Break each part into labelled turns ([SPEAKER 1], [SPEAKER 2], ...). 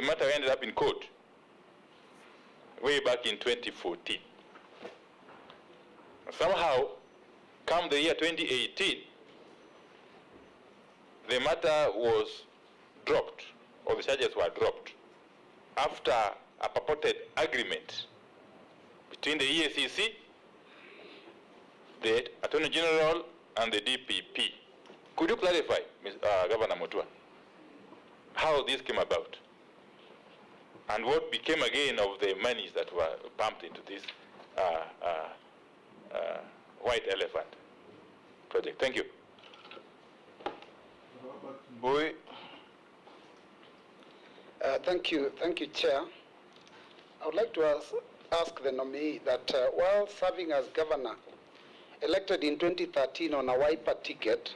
[SPEAKER 1] the matter ended up in court way back in 2014. Somehow, come the year 2018, the matter was dropped, or the charges were dropped, after a purported agreement between the EACC, the Attorney General, and the DPP. Could you clarify, Governor Mutua, how this came about? And what became again of the monies that were pumped into this white elephant project? Thank you.
[SPEAKER 2] Boy.
[SPEAKER 3] Thank you, Chair. I would like to ask the nominee that while serving as governor, elected in 2013 on a Wiper ticket,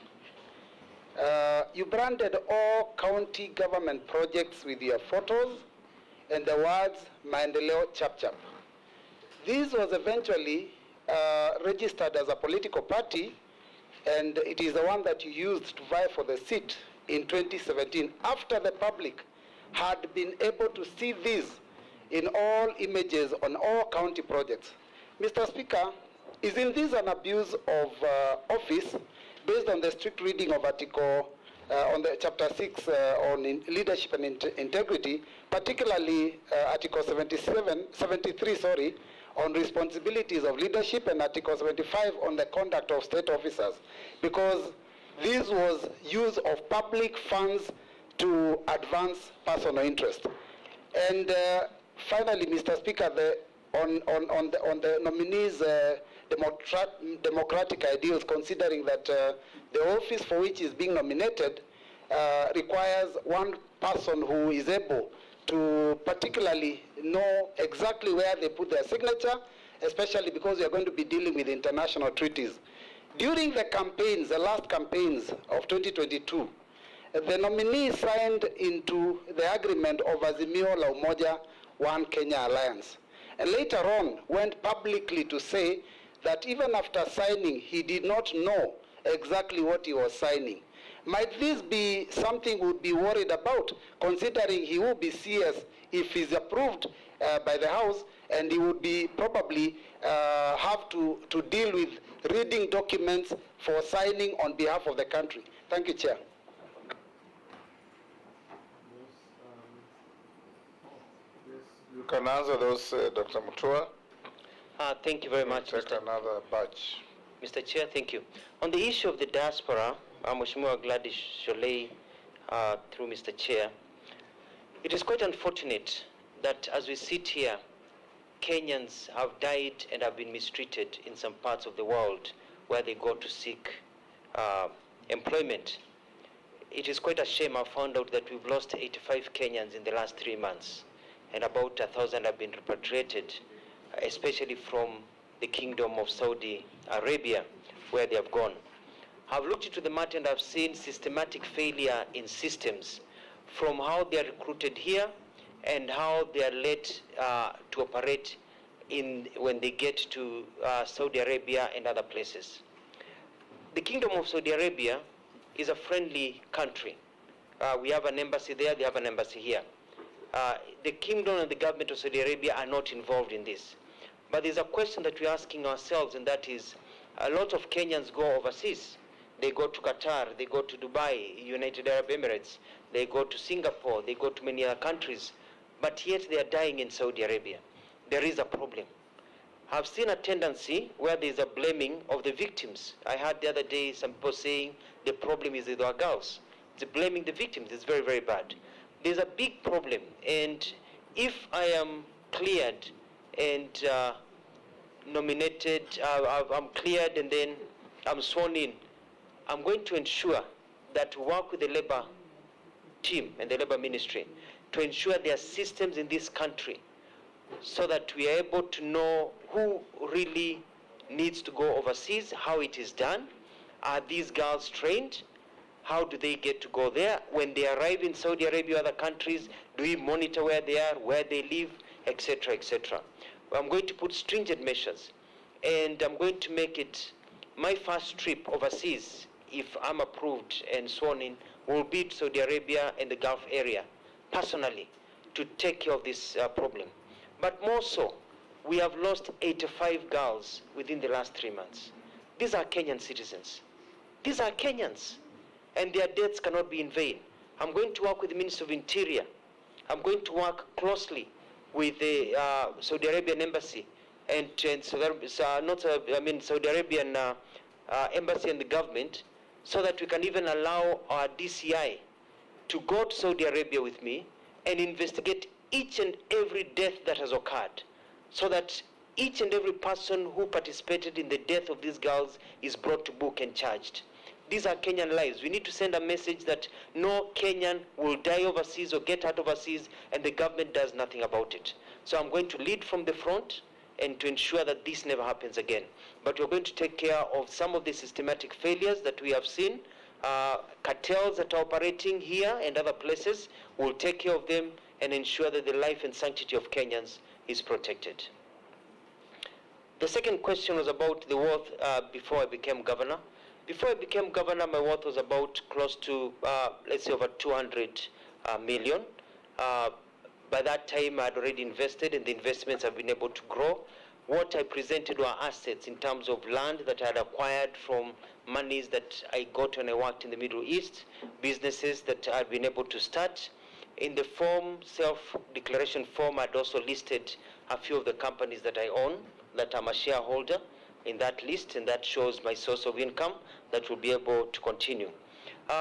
[SPEAKER 3] you branded all county government projects with your photos and the words Maendeleo Chap Chap. This was eventually registered as a political party, and it is the one that you used to vie for the seat in 2017, after the public had been able to see this in all images on all county projects. Mr. Speaker, isn't this an abuse of office based on the strict reading of Article on the Chapter 6 on leadership and integrity, particularly Article 73, on responsibilities of leadership, and Article 75 on the conduct of state officers? Because this was use of public funds to advance personal interest. And finally, Mr. Speaker, on the nominees' democratic ideals, considering that the office for which is being nominated requires one person who is able to particularly know exactly where they put their signature, especially because we are going to be dealing with international treaties. During the campaigns, the last campaigns of 2022, the nominee signed into the agreement of Azimio la Umoja One Kenya Alliance, and later on went publicly to say that even after signing, he did not know exactly what he was signing. Might this be something we would be worried about, considering he will be CS if he's approved by the House, and he would be probably have to deal with reading documents for signing on behalf of the country? Thank you, Chair.
[SPEAKER 2] You can answer those, Dr. Mutua.
[SPEAKER 4] Thank you very much,
[SPEAKER 2] Take another batch.
[SPEAKER 4] Mr. Chair. Thank you. On the issue of the diaspora, Mheshimiwa Gladys Sholei, through Mr. Chair, it is quite unfortunate that as we sit here, Kenyans have died and have been mistreated in some parts of the world where they go to seek employment. It is quite a shame. I found out that we've lost 85 Kenyans in the last 3 months, and about 1,000 have been repatriated, especially from the Kingdom of Saudi Arabia, where they have gone. I've looked into the matter and I've seen systematic failure in systems, from how they are recruited here and how they are led to operate when they get to Saudi Arabia and other places. The Kingdom of Saudi Arabia is a friendly country. We have an embassy there, they have an embassy here. The Kingdom and the government of Saudi Arabia are not involved in this. But there's a question that we're asking ourselves, and that is, a lot of Kenyans go overseas. They go to Qatar, they go to Dubai, United Arab Emirates, they go to Singapore, they go to many other countries, but yet they are dying in Saudi Arabia. There is a problem. I've seen a tendency where there's a blaming of the victims. I heard the other day some people saying the problem is with our girls. It's blaming the victims. It's very, very bad. There's a big problem, and if I am cleared and nominated, I'm cleared and then I'm sworn in, I'm going to ensure that we work with the labor team and the labor ministry to ensure there are systems in this country so that we are able to know who really needs to go overseas, how it is done. Are these girls trained? How do they get to go there? When they arrive in Saudi Arabia or other countries, do we monitor where they are, where they live, etc., etc.? I'm going to put stringent measures, and I'm going to make it my first trip overseas, if I'm approved and sworn in, will be to Saudi Arabia and the Gulf area, personally, to take care of this problem. But more so, we have lost 85 girls within the last 3 months. These are Kenyan citizens. These are Kenyans, and their deaths cannot be in vain. I'm going to work with the Minister of Interior. I'm going to work closely with the Saudi Arabian embassy and Saudi Arabian embassy and the government, so that we can even allow our DCI to go to Saudi Arabia with me and investigate each and every death that has occurred, so that each and every person who participated in the death of these girls is brought to book and charged. These are Kenyan lives. We need to send a message that no Kenyan will die overseas or get out overseas and the government does nothing about it. So I'm going to lead from the front and to ensure that this never happens again. But we're going to take care of some of the systematic failures that we have seen. Cartels that are operating here and other places, we'll take care of them and ensure that the life and sanctity of Kenyans is protected. The second question was about the wealth before I became governor. Before I became governor, my wealth was about close to, let's say, over 200 million. By that time, I had already invested, and the investments have been able to grow. What I presented were assets in terms of land that I had acquired from monies that I got when I worked in the Middle East, businesses that I've been able to start. In the form, self-declaration form, I'd also listed a few of the companies that I own, that I'm a shareholder in that list, and that shows my source of income that will be able to continue.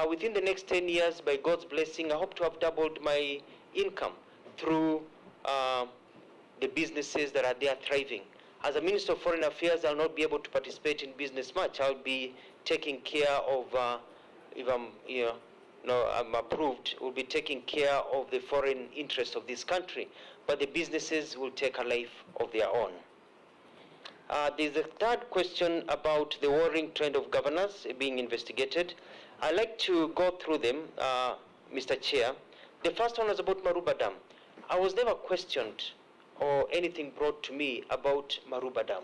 [SPEAKER 4] Within the next 10 years, by God's blessing, I hope to have doubled my income through the businesses that are there thriving. As a Minister of Foreign Affairs, I'll not be able to participate in business much. I'll be taking care of, if I'm approved, will be taking care of the foreign interests of this country. But the businesses will take a life of their own. There's a third question about the worrying trend of governors being investigated. I'd like to go through them, Mr. Chair. The first one was about Maruba Dam. I was never questioned or anything brought to me about Maruba Dam.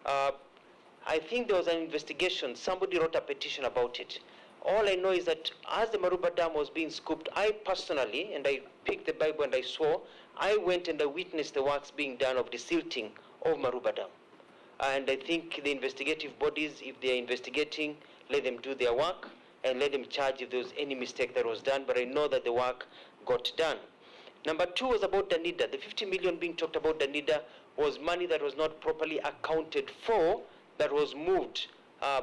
[SPEAKER 4] I think there was an investigation. Somebody wrote a petition about it. All I know is that as the Maruba Dam was being scooped, I personally, and I picked the Bible and I swore, I went and I witnessed the works being done of the silting of Maruba Dam. And I think the investigative bodies, if they are investigating, let them do their work and let them charge if there was any mistake that was done. But I know that the work got done. Number two was about Danida. The 50 million being talked about Danida was money that was not properly accounted for, that was moved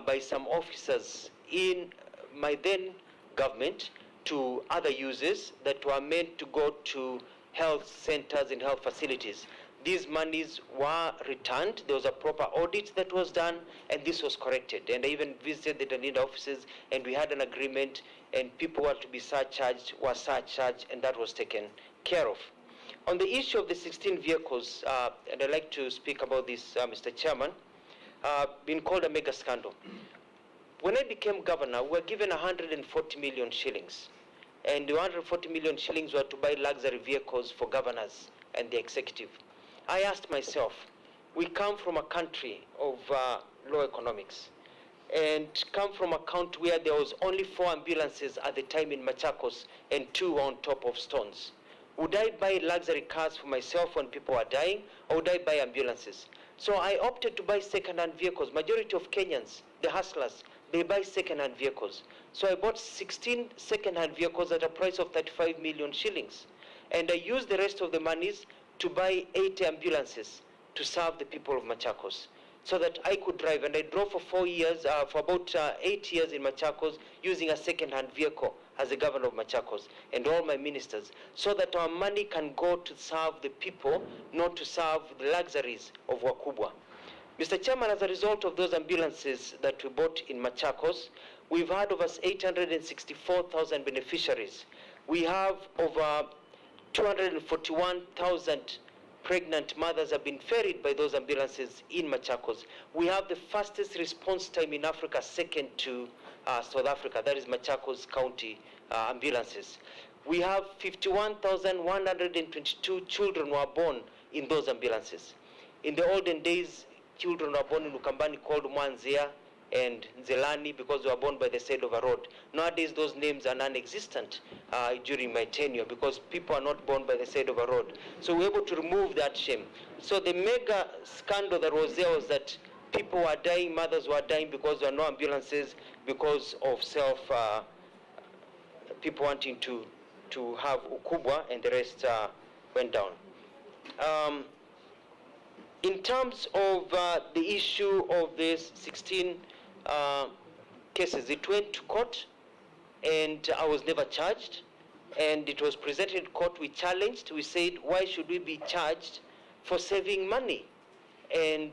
[SPEAKER 4] by some officers in my then government to other uses that were meant to go to health centers and health facilities. These monies were returned. There was a proper audit that was done, and this was corrected. And I even visited the Danida offices, and we had an agreement, and people who were to be surcharged were surcharged, and that was taken care of. On the issue of the 16 vehicles, and I'd like to speak about this, Mr. Chairman, been called a mega scandal. When I became governor, we were given 140 million shillings. And the 140 million shillings were to buy luxury vehicles for governors and the executive. I asked myself, we come from a country of low economics and come from a country where there was only 4 ambulances at the time in Machakos and 2 were on top of stones. Would I buy luxury cars for myself when people are dying, or would I buy ambulances? So I opted to buy second-hand vehicles. Majority of Kenyans, the hustlers, they buy second-hand vehicles. So I bought 16 second-hand vehicles at a price of 35 million shillings. And I used the rest of the monies to buy 80 ambulances to serve the people of Machakos, so that I could drive. And I drove for 4 years, for about 8 years in Machakos, using a second-hand vehicle as the governor of Machakos, and all my ministers, so that our money can go to serve the people, not to serve the luxuries of Wakubwa. Mr. Chairman, as a result of those ambulances that we bought in Machakos, we've had over 864,000 beneficiaries. We have over 241,000 pregnant mothers have been ferried by those ambulances in Machakos. We have the fastest response time in Africa, second to South Africa, that is Machakos County ambulances. We have 51,122 children were born in those ambulances. In the olden days, children were born in Ukambani called Mwanzia and Zelani because they were born by the side of a road. Nowadays, those names are non-existent during my tenure because people are not born by the side of a road. So we're able to remove that shame. So the mega scandal that was there was that people were dying, mothers were dying because there were no ambulances because of people wanting to have ukubwa, and the rest went down. In terms of the issue of these 16 cases, it went to court, and I was never charged. And it was presented in court. We challenged. We said, why should we be charged for saving money? And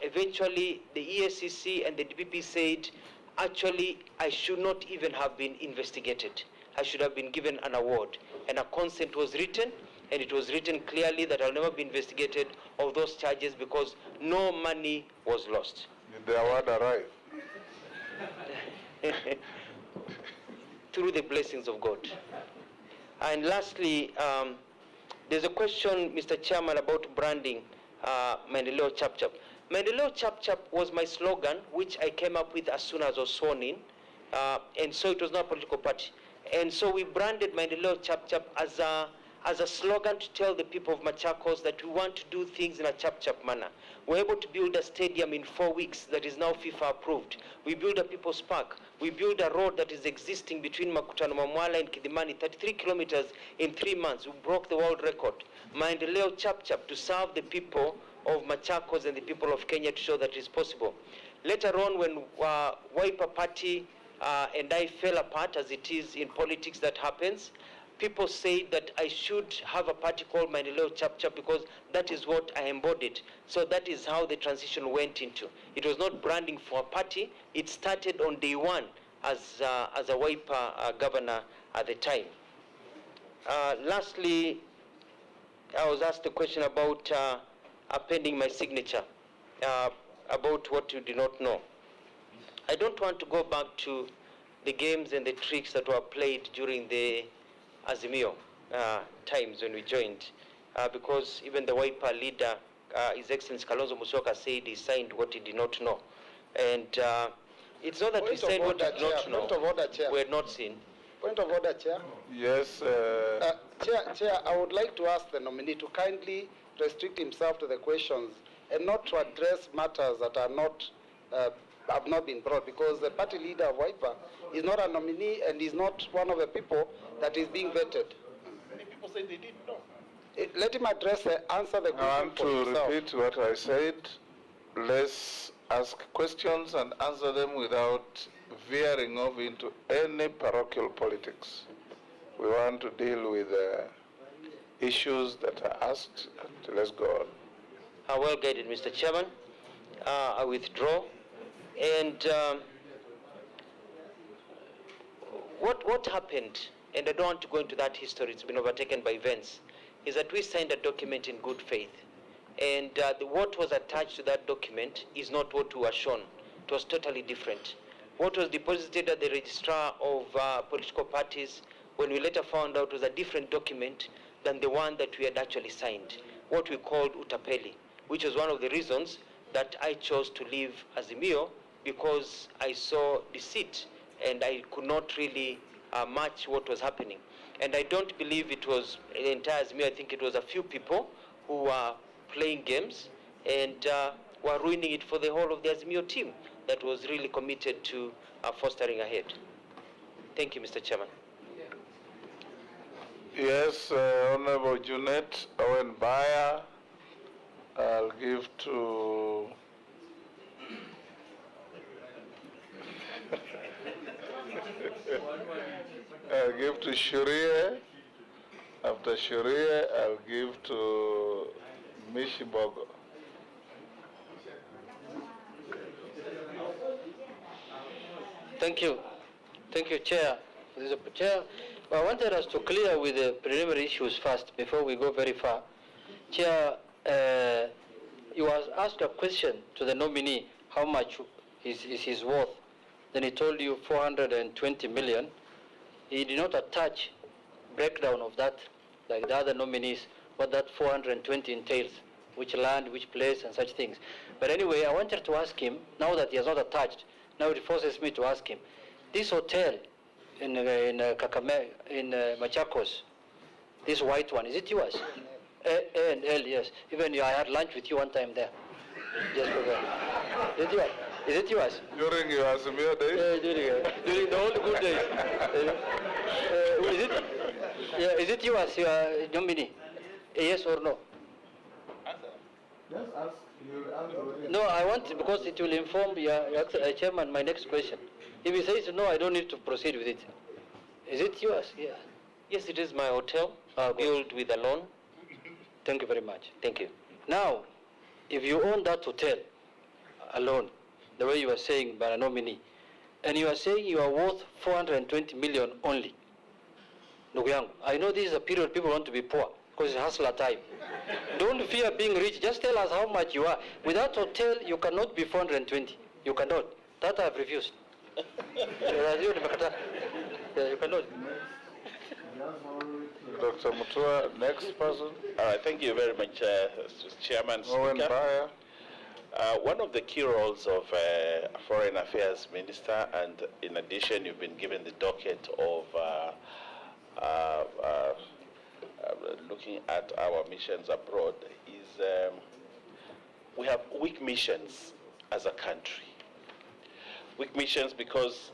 [SPEAKER 4] eventually, the ESCC and the DPP said, actually, I should not even have been investigated. I should have been given an award. And a consent was written, and it was written clearly that I'll never be investigated of those charges because no money was lost.
[SPEAKER 2] Did the award arrive?
[SPEAKER 4] Through the blessings of God. And lastly, there's a question, Mr. Chairman, about branding Maendeleo Chap Chap. Maendeleo Chap Chap was my slogan, which I came up with as soon as I was sworn in. And so it was not a political party. And so we branded Maendeleo Chap Chap as a slogan to tell the people of Machakos that we want to do things in a chap-chap manner. We're able to build a stadium in 4 weeks that is now FIFA approved. We build a people's park. We build a road that is existing between Makutano Mamwala and Kidimani, 33 kilometers in 3 months. We broke the world record. Maendeleo Chap-Chap to serve the people of Machakos and the people of Kenya to show that it is possible. Later on, when Wiper Party and I fell apart, as it is in politics that happens, people say that I should have a party called Maendeleo Chap Chap because that is what I embodied. So that is how the transition went into. It was not branding for a party. It started on day one as a Wiper governor at the time. Lastly, I was asked a question about appending my signature, about what you do not know. I don't want to go back to the games and the tricks that were played during the Azimio times when we joined, because even the Wiper leader, His Excellency Kalonzo Musyoka, said he signed what he did not know. And it's not that we signed what we did not know.
[SPEAKER 3] Point of order, Chair.
[SPEAKER 4] We had not seen.
[SPEAKER 3] Point of order, Chair.
[SPEAKER 2] Yes.
[SPEAKER 3] Chair, I would like to ask the nominee to kindly restrict himself to the questions and not to address matters that are not have not been brought, because the party leader of Wiper is not a nominee and is not one of the people that is being vetted.
[SPEAKER 5] Many people say they didn't know.
[SPEAKER 3] Let him answer the question
[SPEAKER 2] I want
[SPEAKER 3] for
[SPEAKER 2] to
[SPEAKER 3] himself.
[SPEAKER 2] repeat what I said. Let's ask questions and answer them without veering off into any parochial politics. We want to deal with issues that are asked. Let's go on.
[SPEAKER 4] Well guided, Mr. Chairman. I withdraw. And what happened, and I don't want to go into that history, it's been overtaken by events, is that we signed a document in good faith. And what was attached to that document is not what we were shown. It was totally different. What was deposited at the registrar of political parties, when we later found out, was a different document than the one that we had actually signed, what we called Utapeli, which was one of the reasons that I chose to leave Azimio, because I saw deceit and I could not really match what was happening. And I don't believe it was the entire Azimio. I think it was a few people who were playing games and were ruining it for the whole of the Azimio team that was really committed to fostering ahead. Thank you, Mr. Chairman.
[SPEAKER 2] Yes, Honorable Junet Owen Bayer, I'll give to Shurie. After Shurie, I'll give to Mishibogo.
[SPEAKER 6] Thank you. Thank you, Chair. Chair, I wanted us to clear with the preliminary issues first before we go very far. Chair, you was asked a question to the nominee, how much is his worth? Then he told you 420 million. He did not attach breakdown of that, like the other nominees, what that 420 entails, which land, which place, and such things. But anyway, I wanted to ask him, now that he has not attached, Now it forces me to ask him, this hotel in Machakos, this white one, is it yours? A&L, yes. Even I had lunch with you one time there. Just for that. Is it yours?
[SPEAKER 2] During your Azimio days?
[SPEAKER 6] During the whole good days. Is it yours, your nominee? Yes or no?
[SPEAKER 2] Just ask.
[SPEAKER 6] No, I want, because it will inform your chairman my next question. If he says no, I don't need to proceed with it. Is it yours? Yeah.
[SPEAKER 4] Yes, it is my hotel, built with a loan.
[SPEAKER 6] Thank you very much.
[SPEAKER 4] Thank you.
[SPEAKER 6] Now, if you own that hotel alone, the way you are saying by a nominee, and you are saying you are worth 420 million only, I know this is a period people want to be poor, because it's hustler time. Don't fear being rich, just tell us how much you are. With that hotel, you cannot be 420. You cannot. That I have refused. You cannot.
[SPEAKER 2] Dr. Mutua, next person.
[SPEAKER 5] Thank you very much, Chairman. One of the key roles of a Foreign Affairs Minister, and in addition, you've been given the docket of looking at our missions abroad, is we have weak missions as a country. Weak missions because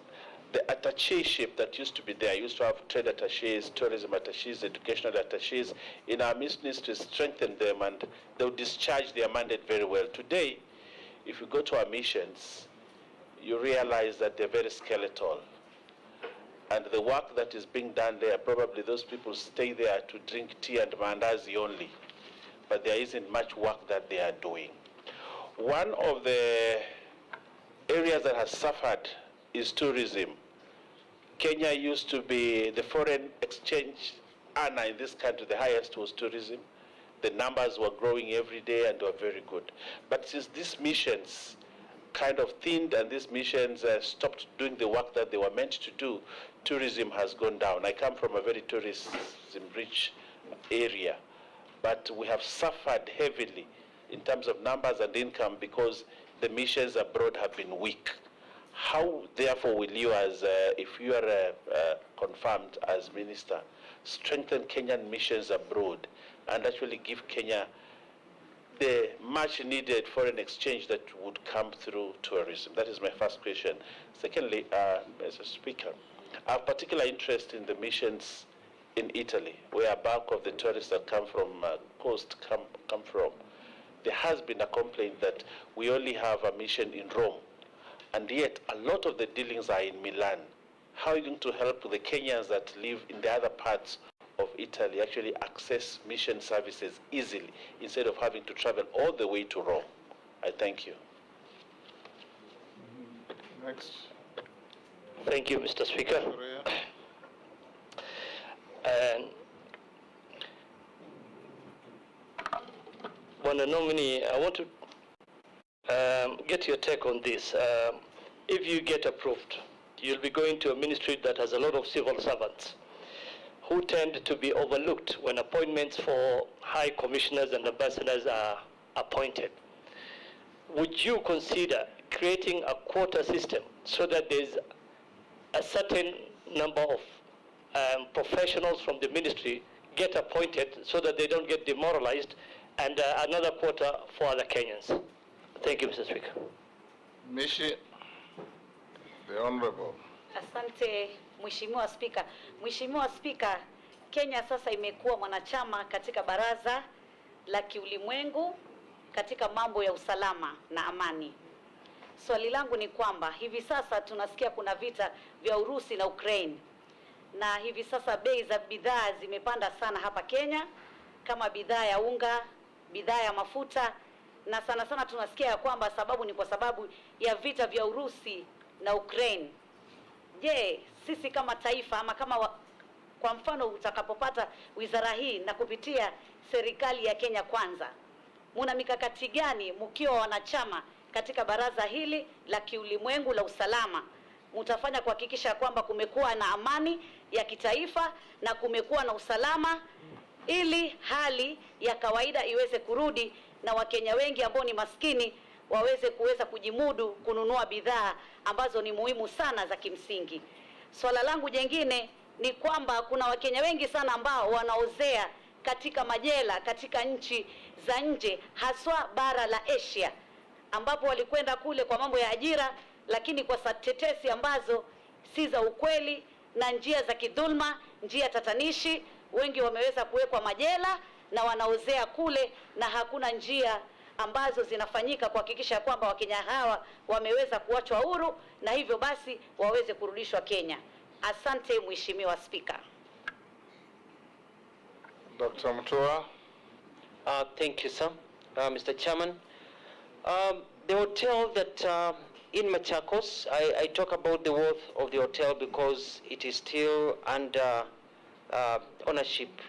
[SPEAKER 5] the attacheship that used to be there, used to have trade attaches, tourism attaches, educational attaches. In our mission is to strengthen them, and they'll discharge their mandate very well. Today, if you go to our missions, you realize that they're very skeletal. And the work that is being done there, probably those people stay there to drink tea and mandazi only. But there isn't much work that they are doing. One of the areas that has suffered is tourism. Kenya used to be the foreign exchange earner in this country. The highest was tourism. The numbers were growing every day and were very good. But since these missions kind of thinned and these missions stopped doing the work that they were meant to do, tourism has gone down. I come from a very tourism-rich area, but we have suffered heavily in terms of numbers and income because the missions abroad have been weak. How, therefore, will you, as if you are confirmed as minister, strengthen Kenyan missions abroad and actually give Kenya the much-needed foreign exchange that would come through tourism? That is my first question. Secondly, Mr. Speaker, I have particular interest in the missions in Italy, where a bulk of the tourists that come from coast come from. There has been a complaint that we only have a mission in Rome, and yet a lot of the dealings are in Milan. How are you going to help the Kenyans that live in the other parts of Italy actually access mission services easily instead of having to travel all the way to Rome? I thank you.
[SPEAKER 2] Next.
[SPEAKER 6] Thank you, Mr. Speaker. And when a nominee, I want to get your take on this. If you get approved, you'll be going to a ministry that has a lot of civil servants who tend to be overlooked when appointments for high commissioners and ambassadors are appointed. Would you consider creating a quota system so that there's a certain number of professionals from the ministry get appointed so that they don't get demoralized, and another quota for other Kenyans? Thank you, Mr. Speaker.
[SPEAKER 2] Mishi, the Honorable.
[SPEAKER 7] Asante Mheshimiwa Spika. Mheshimiwa Spika, Kenya sasa imekuwa mwanachama katika Baraza la Kiulimwengu katika mambo ya usalama na amani. Swali langu ni kwamba hivi sasa tunasikia kuna vita vya Urusi na Ukraine, na hivi sasa bei za bidhaa zimepanda sana hapa Kenya, kama bidhaa ya unga, bidhaa ya mafuta, na sana sana tunasikia ya kwamba sababu ni kwa sababu ya vita vya Urusi na Ukraine. Je, sisi kama taifa ama kwa mfano utakapopata wizara hii na kupitia serikali ya Kenya Kwanza, muna mikakati gani mkiwa wanachama katika baraza hili la kiulimwengu la usalama mtafanya kuhakikisha kwamba kumekuwa na amani ya kitaifa na kumekuwa na usalama ili hali ya kawaida iweze kurudi na Wakenya wengi ambao ni maskini kuweza kujimudu kununua bidhaa ambazo ni muhimu sana za kimsingi. Swala langu jengine ni kwamba kuna Wakenya wengi sana ambao wanaozea katika majela katika nchi za nje, haswa bara la Asia, ambapo walikwenda kule kwa mambo ya ajira, lakini kwa tetesi ambazo si za ukweli na njia za kidhulma, njia tatanishi, wengi wameweza kuwekwa majela na wanaozea kule, na hakuna njia ambazo zinafanyika kuhakikisha kwamba Wakenya hawa wameweza kuachwa huru na hivyo basi waweze kurudishwa Kenya. Asante Mheshimiwa Spika.
[SPEAKER 2] Dr. Mutua.
[SPEAKER 4] Thank you, sir. Mr. Chairman, the hotel that in Machakos, I talk about the worth of the hotel because it is still under ownership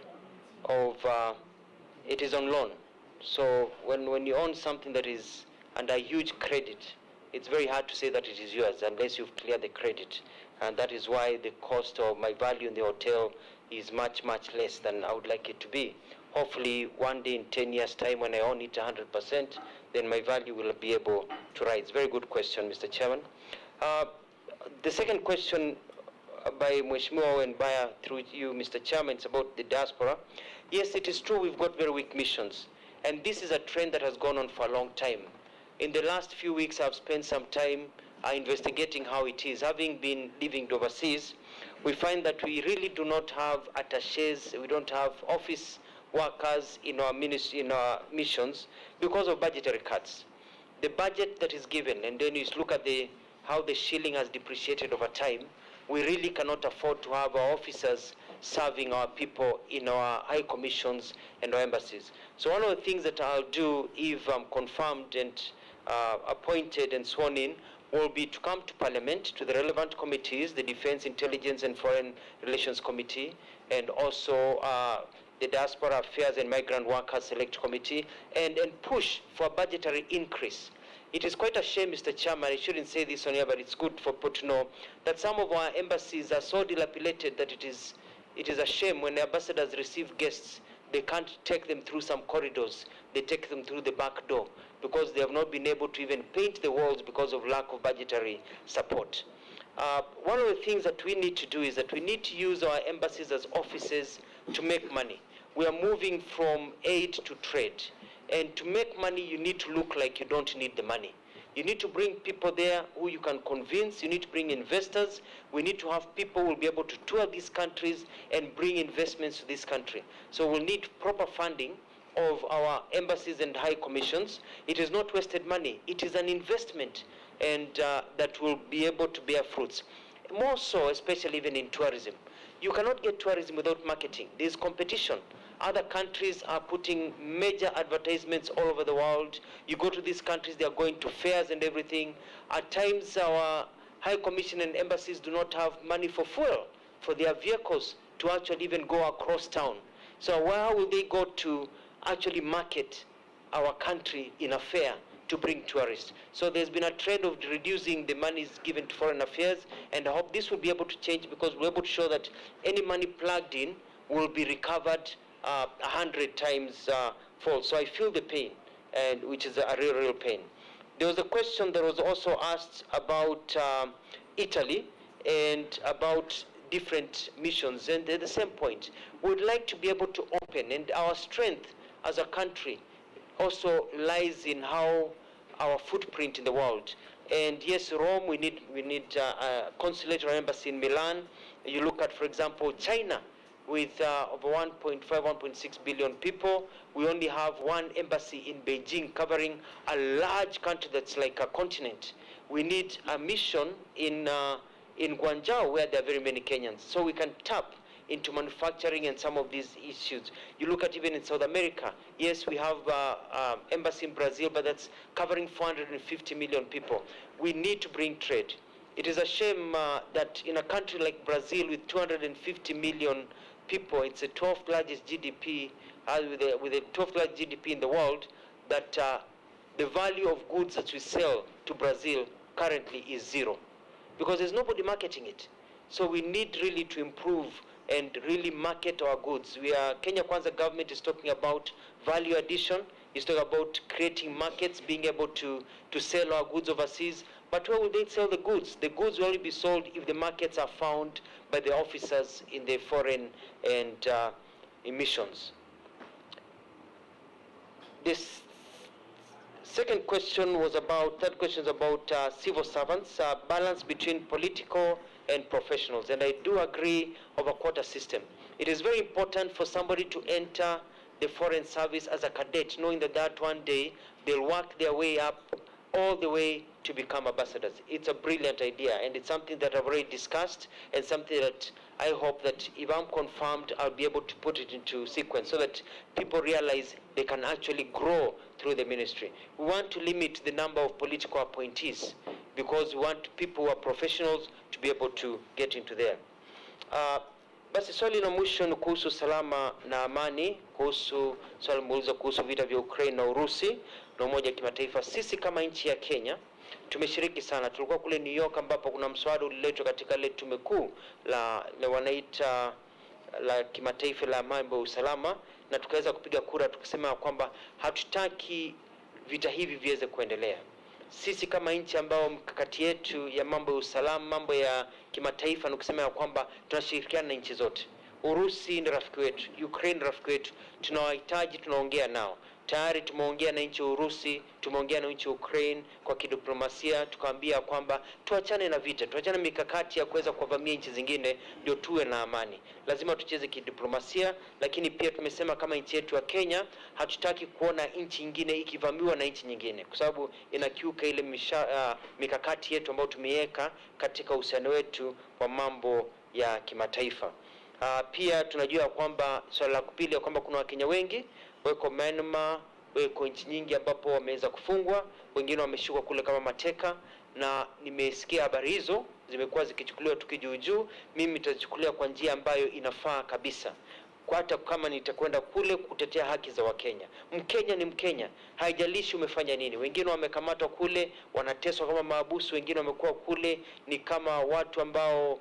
[SPEAKER 4] of, it is on loan. So when you own something that is under huge credit, it's very hard to say that it is yours unless you've cleared the credit. And that is why the cost of my value in the hotel is much, much less than I would like it to be. Hopefully one day in 10 years time when I own it 100%, then my value will be able to rise. Very good question, Mr. Chairman. The second question by Mheshimiwa Wenbaya through you, Mr. Chairman, is about the diaspora. Yes, it is true we've got very weak missions. And this is a trend that has gone on for a long time. In the last few weeks, I've spent some time investigating how it is. Having been living overseas, we find that we really do not have attachés, we don't have office workers in our ministry, in our missions, because of budgetary cuts. The budget that is given, and then you look at how the shilling has depreciated over time, we really cannot afford to have our officers serving our people in our high commissions and our embassies. So one of the things that I'll do if I'm confirmed and appointed and sworn in will be to come to Parliament, to the relevant committees, the Defense, Intelligence and Foreign Relations Committee, and also the Diaspora Affairs and Migrant Workers Select Committee, and push for a budgetary increase. It is quite a shame, Mr. Chairman, I shouldn't say this on here, but it's good for people to know that some of our embassies are so dilapidated that it is a shame when the ambassadors receive guests, they can't take them through some corridors, they take them through the back door because they have not been able to even paint the walls because of lack of budgetary support. One of the things that we need to do is that we need to use our embassies as offices to make money. We are moving from aid to trade. And to make money, you need to look like you don't need the money. You need to bring people there who you can convince. You need to bring investors. We need to have people who will be able to tour these countries and bring investments to this country. So we'll need proper funding of our embassies and high commissions. It is not wasted money. It is an investment, and that will be able to bear fruits. More so, especially even in tourism. You cannot get tourism without marketing. There's competition. Other countries are putting major advertisements all over the world. You go to these countries, they are going to fairs and everything. At times, our High Commission and embassies do not have money for fuel, for their vehicles to actually even go across town. So where will they go to actually market our country in a fair to bring tourists? So there's been a trend of reducing the monies given to foreign affairs, and I hope this will be able to change because we're able to show that any money plugged in will be recovered 100 times fold. So I feel the pain, and which is a real pain. There was a question that was also asked about Italy and about different missions, and they're the same point. We'd like to be able to open, and our strength as a country also lies in how our footprint in the world. And yes, Rome, we need a consulate or embassy in Milan. You look at, for example, China, with over 1.5, 1.6 billion people. We only have one embassy in Beijing covering a large country that's like a continent. We need a mission in Guangzhou where there are very many Kenyans, so we can tap into manufacturing and some of these issues. You look at even in South America, yes, we have embassy in Brazil, but that's covering 450 million people. We need to bring trade. It is a shame that in a country like Brazil with 250 million people, it's the 12th largest GDP, with the 12th largest GDP in the world, that the value of goods that we sell to Brazil currently is zero, because there's nobody marketing it. So we need really to improve and really market our goods. Kenya Kwanza government is talking about value addition. He's talking about creating markets, being able to sell our goods overseas. But where will they sell the goods? The goods will only be sold if the markets are found by the officers in the foreign and emissions. This third question is about civil servants, balance between political and professionals. And I do agree of a quota system. It is very important for somebody to enter the foreign service as a cadet, knowing that one day they'll work their way up all the way to become ambassadors. It's a brilliant idea, and it's something that I've already discussed, and something that I hope that if I'm confirmed, I'll be able to put it into sequence so that people realize they can actually grow through the ministry. We want to limit the number of political appointees because we want people who are professionals to be able to get into there. Basi swali la mwisho ni kuhusu salama na amani, kuhusu swali muuliza kuhusu vita vya Ukraine na Urusi na umoja wa kimataifa. Sisi kama nchi ya Kenya tumeshiriki sana. Tulikuwa kule New York ambapo kuna mswada uliletwa katika ile tume kuu la wanaita la kimataifa la mambo ya usalama, na tukaweza kupiga kura tukisema kwamba hatutaki vita hivi viweze kuendelea. Sisi kama nchi ambao mkakati yetu ya mambo ya usalama, mambo ya kimataifa ni kusema kwamba tunashirikiana na nchi zote. Urusi ni rafiki wetu, Ukraine rafiki wetu, tunawahitaji, tunaongea nao. Tayari tumeongea na nchi ya Urusi, tumeongea na nchi ya Ukraine kwa kidiplomasia, tukaambia kwamba tuachane na vita, tuachane mikakati ya kuweza kuvamia nchi zingine ndio tuwe na amani. Lazima tucheze kidiplomasia, lakini pia tumesema kama nchi yetu ya Kenya hatutaki kuona nchi nyingine ikivamiwa na nchi nyingine, kwa sababu inakiuka ile mikakati yetu ambayo tumeiweka katika uhusiano wetu wa mambo ya kimataifa. Pia tunajua kwamba swala la kupili kwamba kuna Wakenya wengi weko Myanmar, weko nchi nyingi ambapo wameweza kufungwa, wengine wameshikwa kule kama mateka, na nimesikia habari hizo zimekuwa zikichukuliwa tukijuu. Mimi nitachukulia kwa njia ambayo inafaa kabisa, kwa hata kama nitakwenda kule kutetea haki za Wakenya. Mkenya ni Mkenya, haijalishi umefanya nini. Wengine wamekamatwa kule wanateswa kama maabusu, wengine wamekuwa kule ni kama watu ambao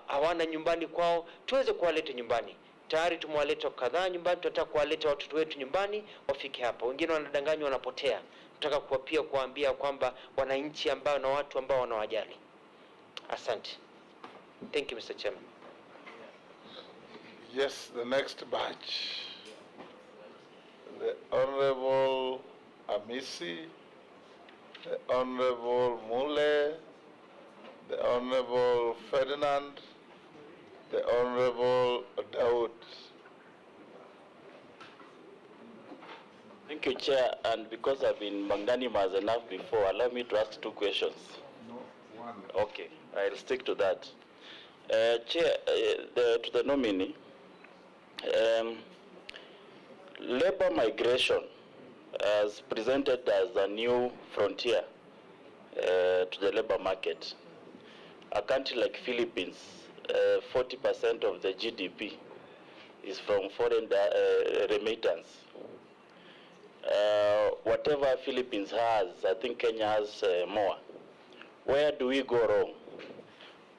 [SPEAKER 4] hawana nyumbani kwao. Tuweze kuwaleta nyumbani. Tayari tumewaleta kadhaa nyumbani, tunataka kuwaleta watoto wetu nyumbani wafike hapa. Wengine wanadanganywa wanapotea. Tunataka kuambia kwamba wananchi ambao na watu ambao wanawajali. Asante. Thank you, Mr. Chairman.
[SPEAKER 2] Yes, the next batch. The Honorable Amisi, the Honorable Mule, the Honorable Ferdinand, the Honorable Daud.
[SPEAKER 5] Thank you, Chair. And because I've been magnanimous enough before, allow me to ask two questions.
[SPEAKER 2] No, one.
[SPEAKER 5] Okay, I'll stick to that. Chair, to the nominee, labor migration as presented as a new frontier to the labor market. A country like Philippines, 40% of the GDP is from foreign remittance. Whatever Philippines has, I think Kenya has more. Where do we go wrong?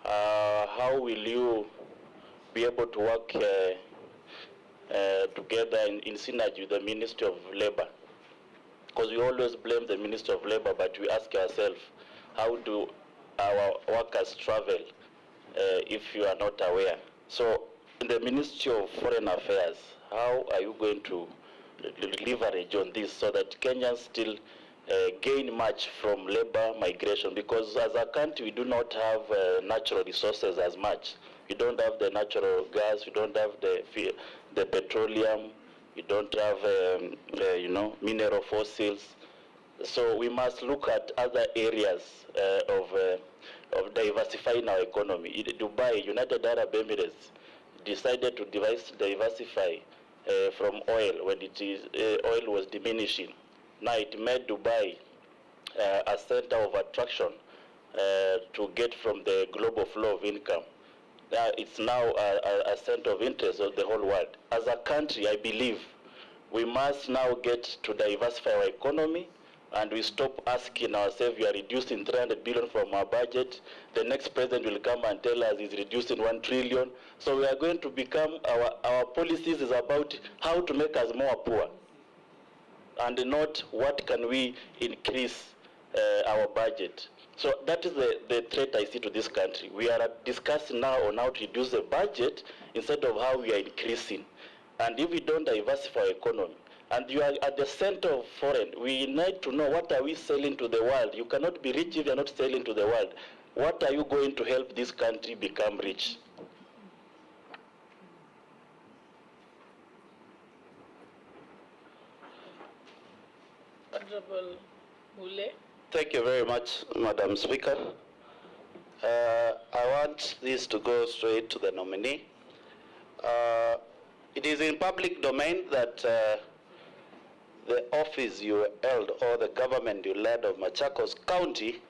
[SPEAKER 5] How will you be able to work together in synergy with the Ministry of Labor? Because we always blame the Ministry of Labor, but we ask ourselves, how do our workers travel if you are not aware? So in the Ministry of Foreign Affairs, how are you going to leverage on this so that Kenyans still gain much from labor migration? Because as a country, we do not have natural resources as much. We don't have the natural gas, we don't have the petroleum, we don't have mineral fossils. So we must look at other areas of diversifying our economy. Dubai, United Arab Emirates, decided to diversify from oil when oil was diminishing. Now it made Dubai a center of attraction to get from the global flow of income. It's now a center of interest of the whole world. As a country, I believe we must now get to diversify our economy, and we stop asking ourselves, we are reducing 300 billion from our budget. The next president will come and tell us he's reducing 1 trillion. So we are going to become, our policies is about how to make us more poor. and not what can we increase our budget. So that is the threat I see to this country. We are discussing now on how to reduce the budget instead of how we are increasing. And if we don't diversify our economy, and you are at the center of foreign, we need to know what are we selling to the world. You cannot be rich if you are not selling to the world. What are you going to help this country become rich?
[SPEAKER 8] Honorable Mule.
[SPEAKER 9] Thank you very much, Madam Speaker. I want this to go straight to the nominee. It is in public domain that the office you held or the government you led of Machakos County,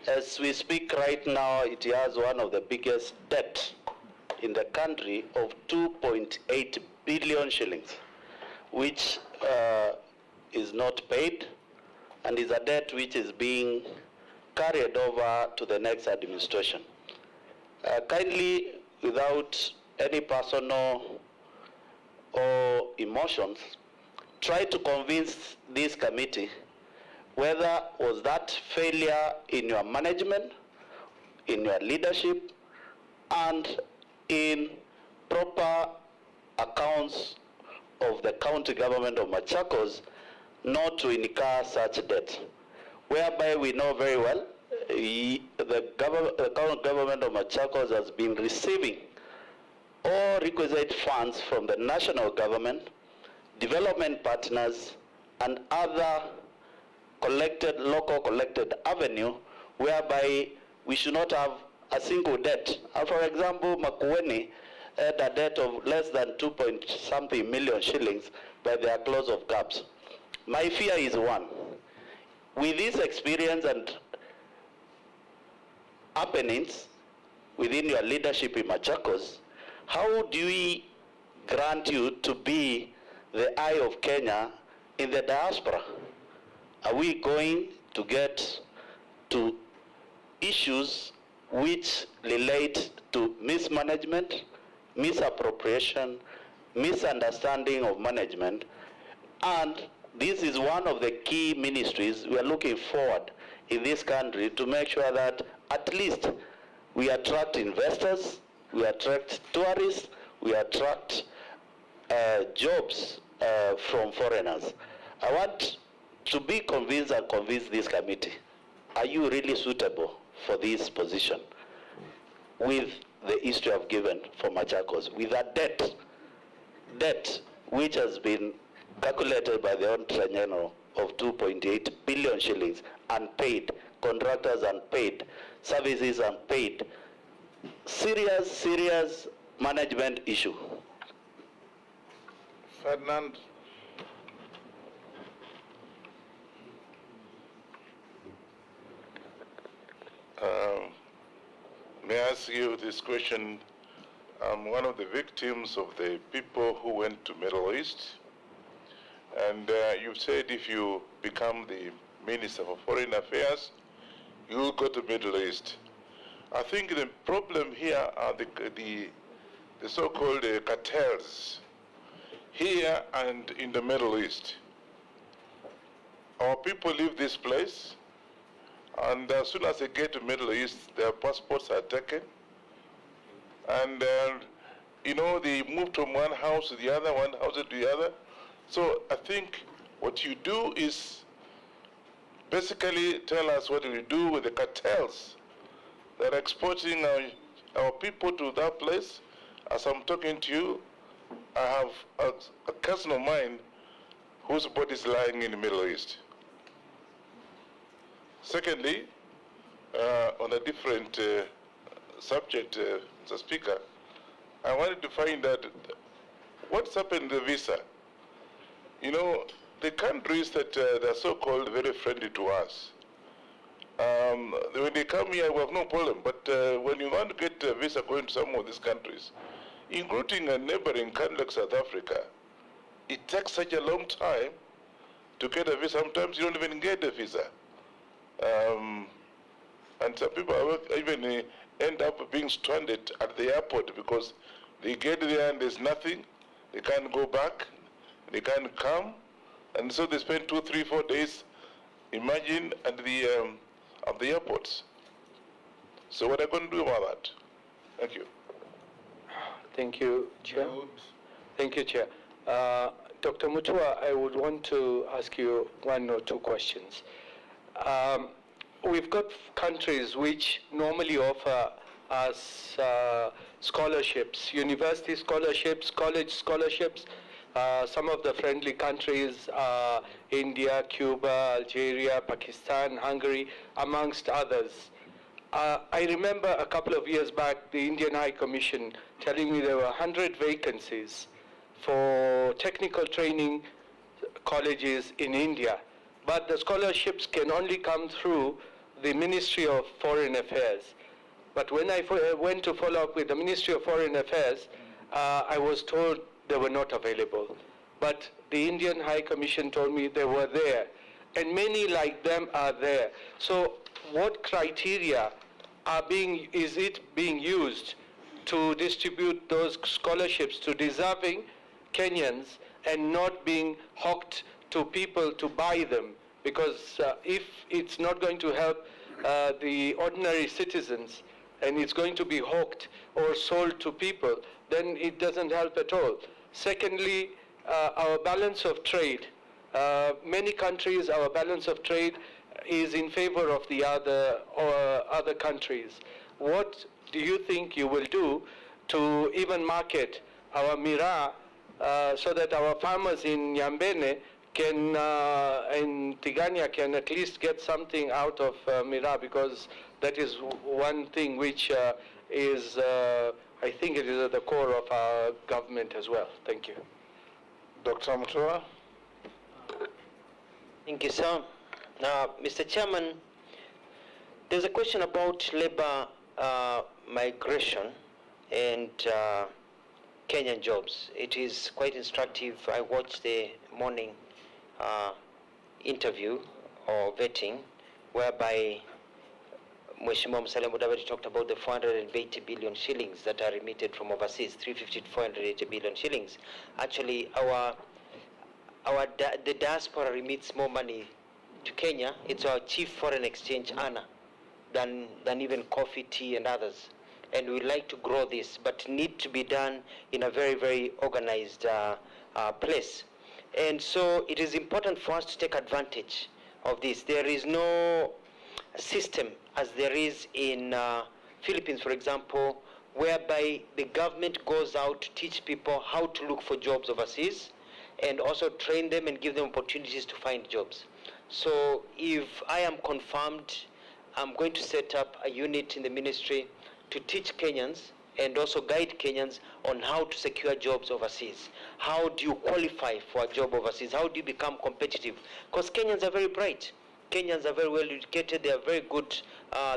[SPEAKER 9] as we speak right now, it has one of the biggest debt in the country of 2.8 billion shillings, which is not paid, and is a debt which is being carried over to the next administration. Kindly, without any personal or emotions, try to convince this committee whether was that failure in your management, in your leadership, and in proper accounts of the county government of Machakos not to incur such debt, whereby we know very well the current government of Machakos has been receiving all requisite funds from the national government, development partners, and other local collected avenue, whereby we should not have a single debt. For example, Makueni had a debt of less than 2-point-something million shillings by their close of caps. My fear is one. With this experience and happenings within your leadership in Machakos, how do we grant you to be the eye of Kenya in the diaspora? Are we going to get to issues which relate to mismanagement, misappropriation, misunderstanding of management? And this is one of the key ministries we are looking forward in this country to make sure that at least we attract investors, we attract tourists, we attract jobs from foreigners. I want to be convinced and convince this committee, are you really suitable for this position with the history I've given for Machakos, with a debt which has been calculated by the Auditor General of 2.8 billion shillings, unpaid, contractors unpaid, services unpaid. Serious management issue.
[SPEAKER 2] Ferdinand. May I ask you this question? I'm one of the victims of the people who went to Middle East. And you said if you become the Minister for Foreign Affairs, you will go to Middle East. I think the problem here are the so-called cartels here and in the Middle East. Our people leave this place, and as soon as they get to Middle East, their passports are taken. And, you know, they move from one house to the other, one house to the other. So I think what you do is basically tell us what you do with the cartels that are exporting our people to that place. As I'm talking to you, I have a cousin of mine whose body is lying in the Middle East. Secondly, on a different subject, Mr. Speaker, I wanted to find out what's happened to the visa. You know, the countries that they're so-called very friendly to us, when they come here, we have no problem. But when you want to get a visa going to some of these countries, including a neighboring country like South Africa, it takes such a long time to get a visa. Sometimes you don't even get a visa. And some people even end up being stranded at the airport because they get there and there's nothing. They can't go back. They can't come. And so they spend 2, 3, 4 days, imagine, at the airports. So what are you going to do about that? Thank you.
[SPEAKER 8] Thank you, Chair. Thank you, Chair. Dr. Mutua, I would want to ask you one or two questions. We've got countries which normally offer us scholarships, university scholarships, college scholarships. Some of the friendly countries are India, Cuba, Algeria, Pakistan, Hungary, amongst others. I remember a couple of years back, the Indian High Commission telling me there were 100 vacancies for technical training colleges in India. But the scholarships can only come through the Ministry of Foreign Affairs. But when I went to follow up with the Ministry of Foreign Affairs, I was told they were not available. But the Indian High Commission told me they were there. And many like them are there. So what criteria is it being used to distribute those scholarships to deserving Kenyans and not being hawked to people to buy them? Because if it's not going to help the ordinary citizens and it's going to be hawked or sold to people, then it doesn't help at all. Secondly, our balance of trade. Many countries, our balance of trade is in favor of the other countries. What do you think you will do to even market our miraa so that our farmers in Nyambene can, in Tigania can at least get something out of miraa, because that is one thing which is, I think it is at the core of our government as well. Thank you.
[SPEAKER 2] Dr. Mutua.
[SPEAKER 4] Thank you, sir. Mr. Chairman, there's a question about labor migration and Kenyan jobs. It is quite instructive. I watched the morning interview or vetting whereby Mheshimiwa Musalia Mudavadi talked about the 480 billion shillings that are remitted from overseas, 350 to 480 billion shillings. Actually, the diaspora remits more money to Kenya. It's our chief foreign exchange earner than even coffee, tea, and others. And we'd like to grow this, but need to be done in a very, very organized place. And so it is important for us to take advantage of this. There is no system as there is in Philippines, for example, whereby the government goes out to teach people how to look for jobs overseas and also train them and give them opportunities to find jobs. So if I am confirmed, I'm going to set up a unit in the ministry to teach Kenyans and also guide Kenyans on how to secure jobs overseas. How do you qualify for a job overseas? How do you become competitive? Because Kenyans are very bright. Kenyans are very well educated, they are very good,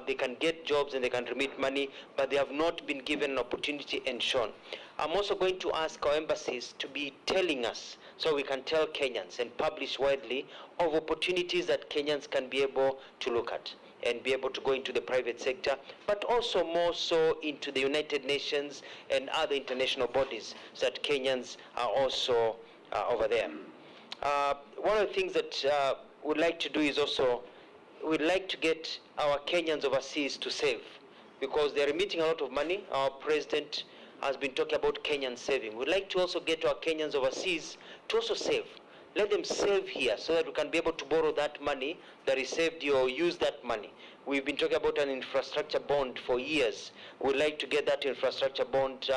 [SPEAKER 4] they can get jobs and they can remit money, but they have not been given an opportunity and shown. I'm also going to ask our embassies to be telling us, so we can tell Kenyans and publish widely, of opportunities that Kenyans can be able to look at and be able to go into the private sector, but also more so into the United Nations and other international bodies, so that Kenyans are also over there. One of the things that we'd like to do is also, we'd like to get our Kenyans overseas to save, because they're remitting a lot of money. Our president has been talking about Kenyan saving. We'd like to also get our Kenyans overseas to also save. Let them save here so that we can be able to borrow that money that is saved here or use that money. We've been talking about an infrastructure bond for years. We'd like to get that infrastructure bond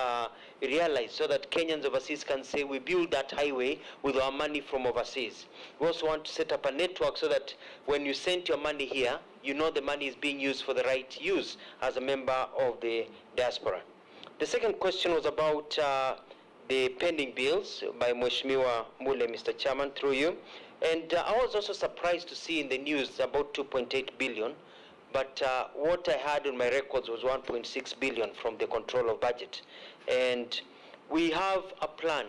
[SPEAKER 4] realized so that Kenyans overseas can say we build that highway with our money from overseas. We also want to set up a network so that when you send your money here, you know the money is being used for the right use as a member of the diaspora. The second question was about the pending bills by Mheshimiwa Mule, Mr. Chairman, through you. And I was also surprised to see in the news about 2.8 billion, but what I had on my records was 1.6 billion from the control of budget. And we have a plan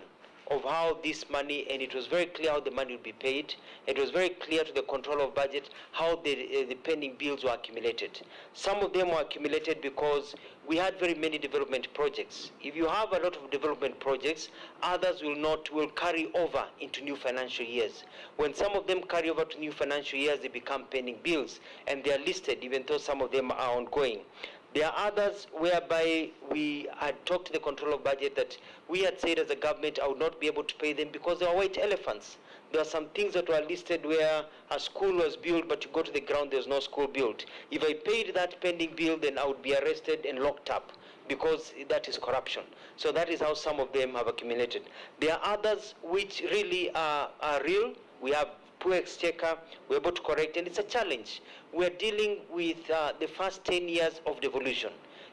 [SPEAKER 4] of how this money, and it was very clear how the money would be paid. It was very clear to the control of budget how the pending bills were accumulated. Some of them were accumulated because we had very many development projects. If you have a lot of development projects, others will carry over into new financial years. When some of them carry over to new financial years, they become pending bills, and they are listed, even though some of them are ongoing. There are others whereby we had talked to the control of budget that we had said as a government I would not be able to pay them because they are white elephants. There are some things that were listed where a school was built, but you go to the ground, there's no school built. If I paid that pending bill, then I would be arrested and locked up because that is corruption. So that is how some of them have accumulated. There are others which really are real. We have poor exchequer, we're able to correct, and it's a challenge. We're dealing with the first 10 years of devolution.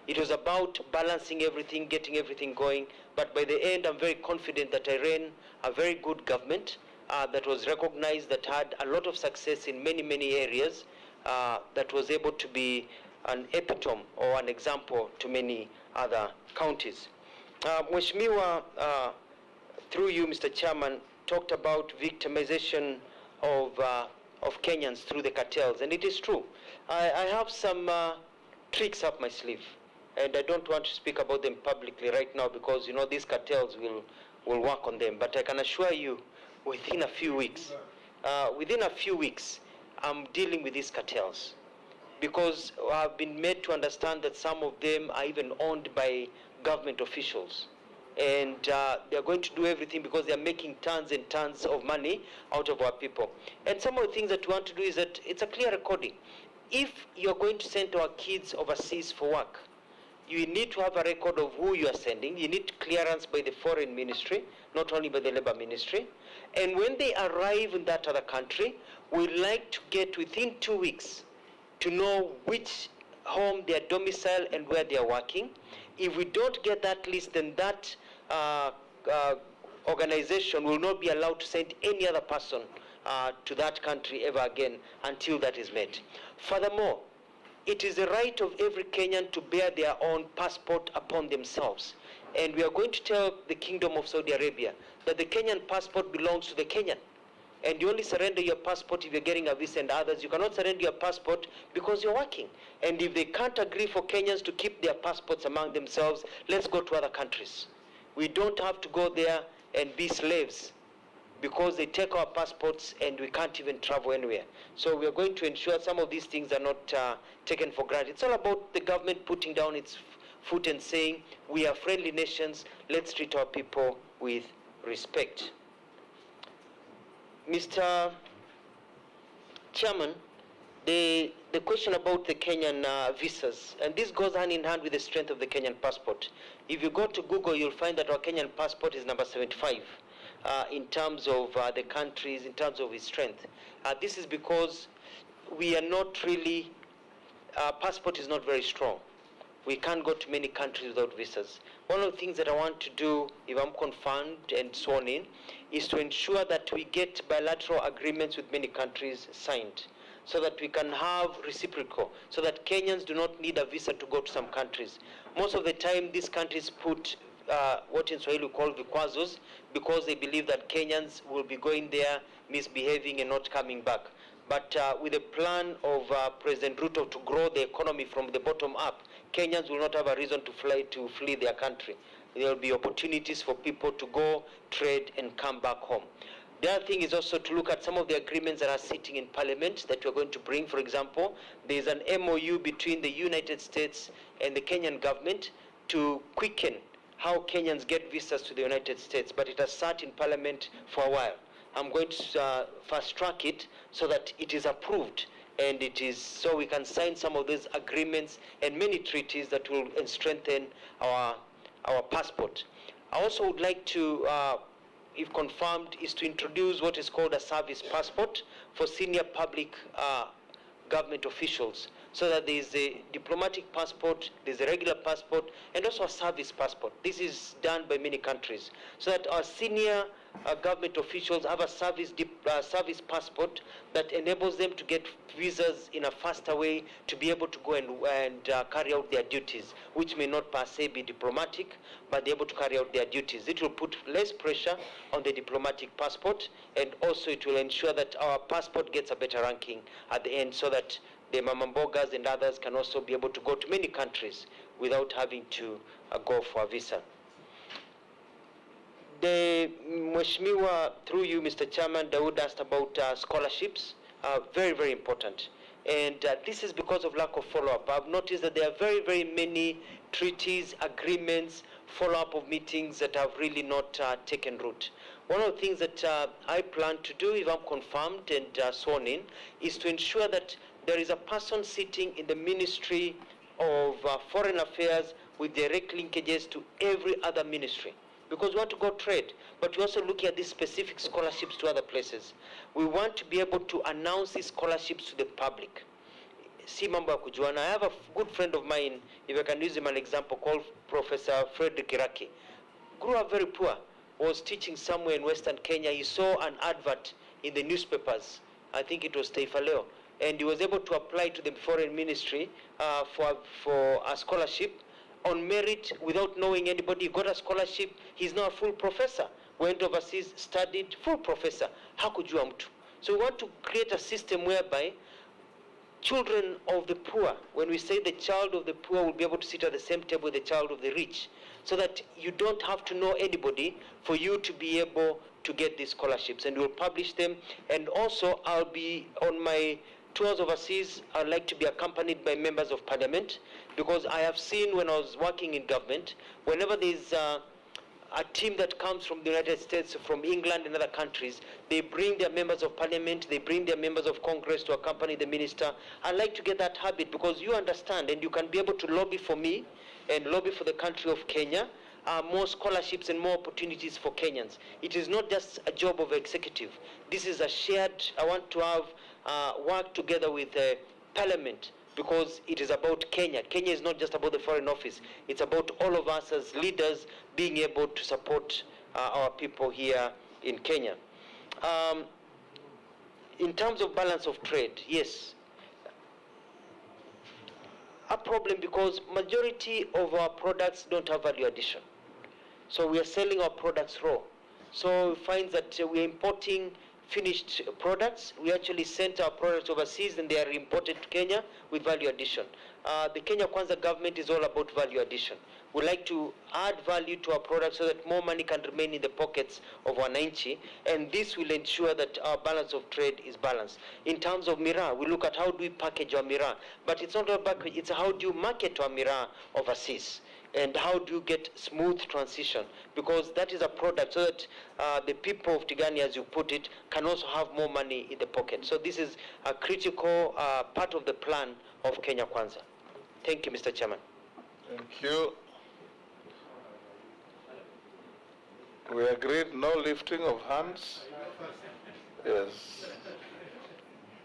[SPEAKER 4] It was about balancing everything, getting everything going, but by the end, I'm very confident that I ran a very good government that was recognized, that had a lot of success in many, many areas, that was able to be an epitome or an example to many other counties. Mheshimiwa, through you, Mr. Chairman, talked about victimization of Kenyans through the cartels, and it is true. I have some tricks up my sleeve, and I don't want to speak about them publicly right now because, you know, these cartels will work on them. But I can assure you, within a few weeks, I'm dealing with these cartels because I've been made to understand that some of them are even owned by government officials. And they're going to do everything because they're making tons and tons of money out of our people. And some of the things that we want to do is that it's a clear recording. If you're going to send our kids overseas for work, you need to have a record of who you are sending. You need clearance by the foreign ministry, not only by the labor ministry. And when they arrive in that other country, we like to get within 2 weeks to know which home they are domiciled and where they are working. If we don't get that list, then that organization will not be allowed to send any other person to that country ever again until that is met. Furthermore, it is the right of every Kenyan to bear their own passport upon themselves. And we are going to tell the Kingdom of Saudi Arabia that the Kenyan passport belongs to the Kenyan. And you only surrender your passport if you're getting a visa and others. You cannot surrender your passport because you're working. And if they can't agree for Kenyans to keep their passports among themselves, let's go to other countries. We don't have to go there and be slaves because they take our passports and we can't even travel anywhere. So we are going to ensure some of these things are not taken for granted. It's all about the government putting down its foot and saying, we are friendly nations, let's treat our people with respect. Mr. Chairman, the question about the Kenyan visas, and this goes hand in hand with the strength of the Kenyan passport. If you go to Google, you'll find that our Kenyan passport is number 75 in terms of the countries, in terms of its strength. This is because we are not really, our passport is not very strong. We can't go to many countries without visas. One of the things that I want to do, if I'm confirmed and sworn in, is to ensure that we get bilateral agreements with many countries signed, so that we can have reciprocal, so that Kenyans do not need a visa to go to some countries. Most of the time, these countries put what in Swahili we call vikwazos, because they believe that Kenyans will be going there, misbehaving and not coming back. But with the plan of President Ruto to grow the economy from the bottom up, Kenyans will not have a reason to flee their country. There will be opportunities for people to go, trade, and come back home. The other thing is also to look at some of the agreements that are sitting in Parliament that we're going to bring. For example, there's an MOU between the United States and the Kenyan government to quicken how Kenyans get visas to the United States, but it has sat in Parliament for a while. I'm going to fast track it so that it is approved, and it is so we can sign some of these agreements and many treaties that will strengthen our passport. I also would like to, if confirmed, is to introduce what is called a service passport for senior public government officials, so that there is a diplomatic passport, there's a regular passport, and also a service passport. This is done by many countries, so that our senior government officials have a service passport that enables them to get visas in a faster way to be able to go and carry out their duties, which may not per se be diplomatic, but they're able to carry out their duties. It will put less pressure on the diplomatic passport, and also it will ensure that our passport gets a better ranking at the end, so that the Mamambogas and others can also be able to go to many countries without having to go for a visa. The Mheshimiwa, through you, Mr. Chairman, Dawood asked about scholarships. Very, very important. And this is because of lack of follow-up. I've noticed that there are very, very many treaties, agreements, follow-up of meetings that have really not taken root. One of the things that I plan to do, if I'm confirmed and sworn in, is to ensure that there is a person sitting in the Ministry of Foreign Affairs with direct linkages to every other ministry. Because we want to go trade, but we also look at these specific scholarships to other places. We want to be able to announce these scholarships to the public. Si mambo ya kujuana. I have a good friend of mine, if I can use him an example, called Professor Alfred. Grew up very poor, was teaching somewhere in Western Kenya. He saw an advert in the newspapers, I think it was Taifa Leo, and he was able to apply to the foreign ministry for a scholarship on merit without knowing anybody. He got a scholarship. He's now a full professor. Went overseas, studied, full professor. Hakujua mtu. So we want to create a system whereby children of the poor, when we say the child of the poor will be able to sit at the same table with the child of the rich, so that you don't have to know anybody for you to be able to get these scholarships. And we'll publish them. And also I'll be on my tours overseas. I'd like to be accompanied by members of parliament, because I have seen when I was working in government, whenever there's a team that comes from the United States, from England and other countries, they bring their members of parliament, they bring their members of Congress to accompany the minister. I like to get that habit, because you understand and you can be able to lobby for me and lobby for the country of Kenya, more scholarships and more opportunities for Kenyans. It is not just a job of executive. This is a shared, I want to have work together with Parliament, because it is about Kenya. Kenya is not just about the Foreign Office. It's about all of us as leaders being able to support our people here in Kenya. In terms of balance of trade, yes, a problem, because majority of our products don't have value addition. So we are selling our products raw. So we find that we are importing finished products. We actually sent our products overseas and they are imported to Kenya with value addition. The Kenya Kwanza government is all about value addition. We like to add value to our products so that more money can remain in the pockets of wananchi, and this will ensure that our balance of trade is balanced. In terms of miraa, we look at how do we package our miraa, but it's not about package, it's how do you market our miraa overseas. And how do you get smooth transition? Because that is a product so that the people of Tigani, as you put it, can also have more money in the pocket. So this is a critical part of the plan of Kenya Kwanza. Thank you, Mr. Chairman.
[SPEAKER 2] Thank you. We agreed no lifting of hands. Yes.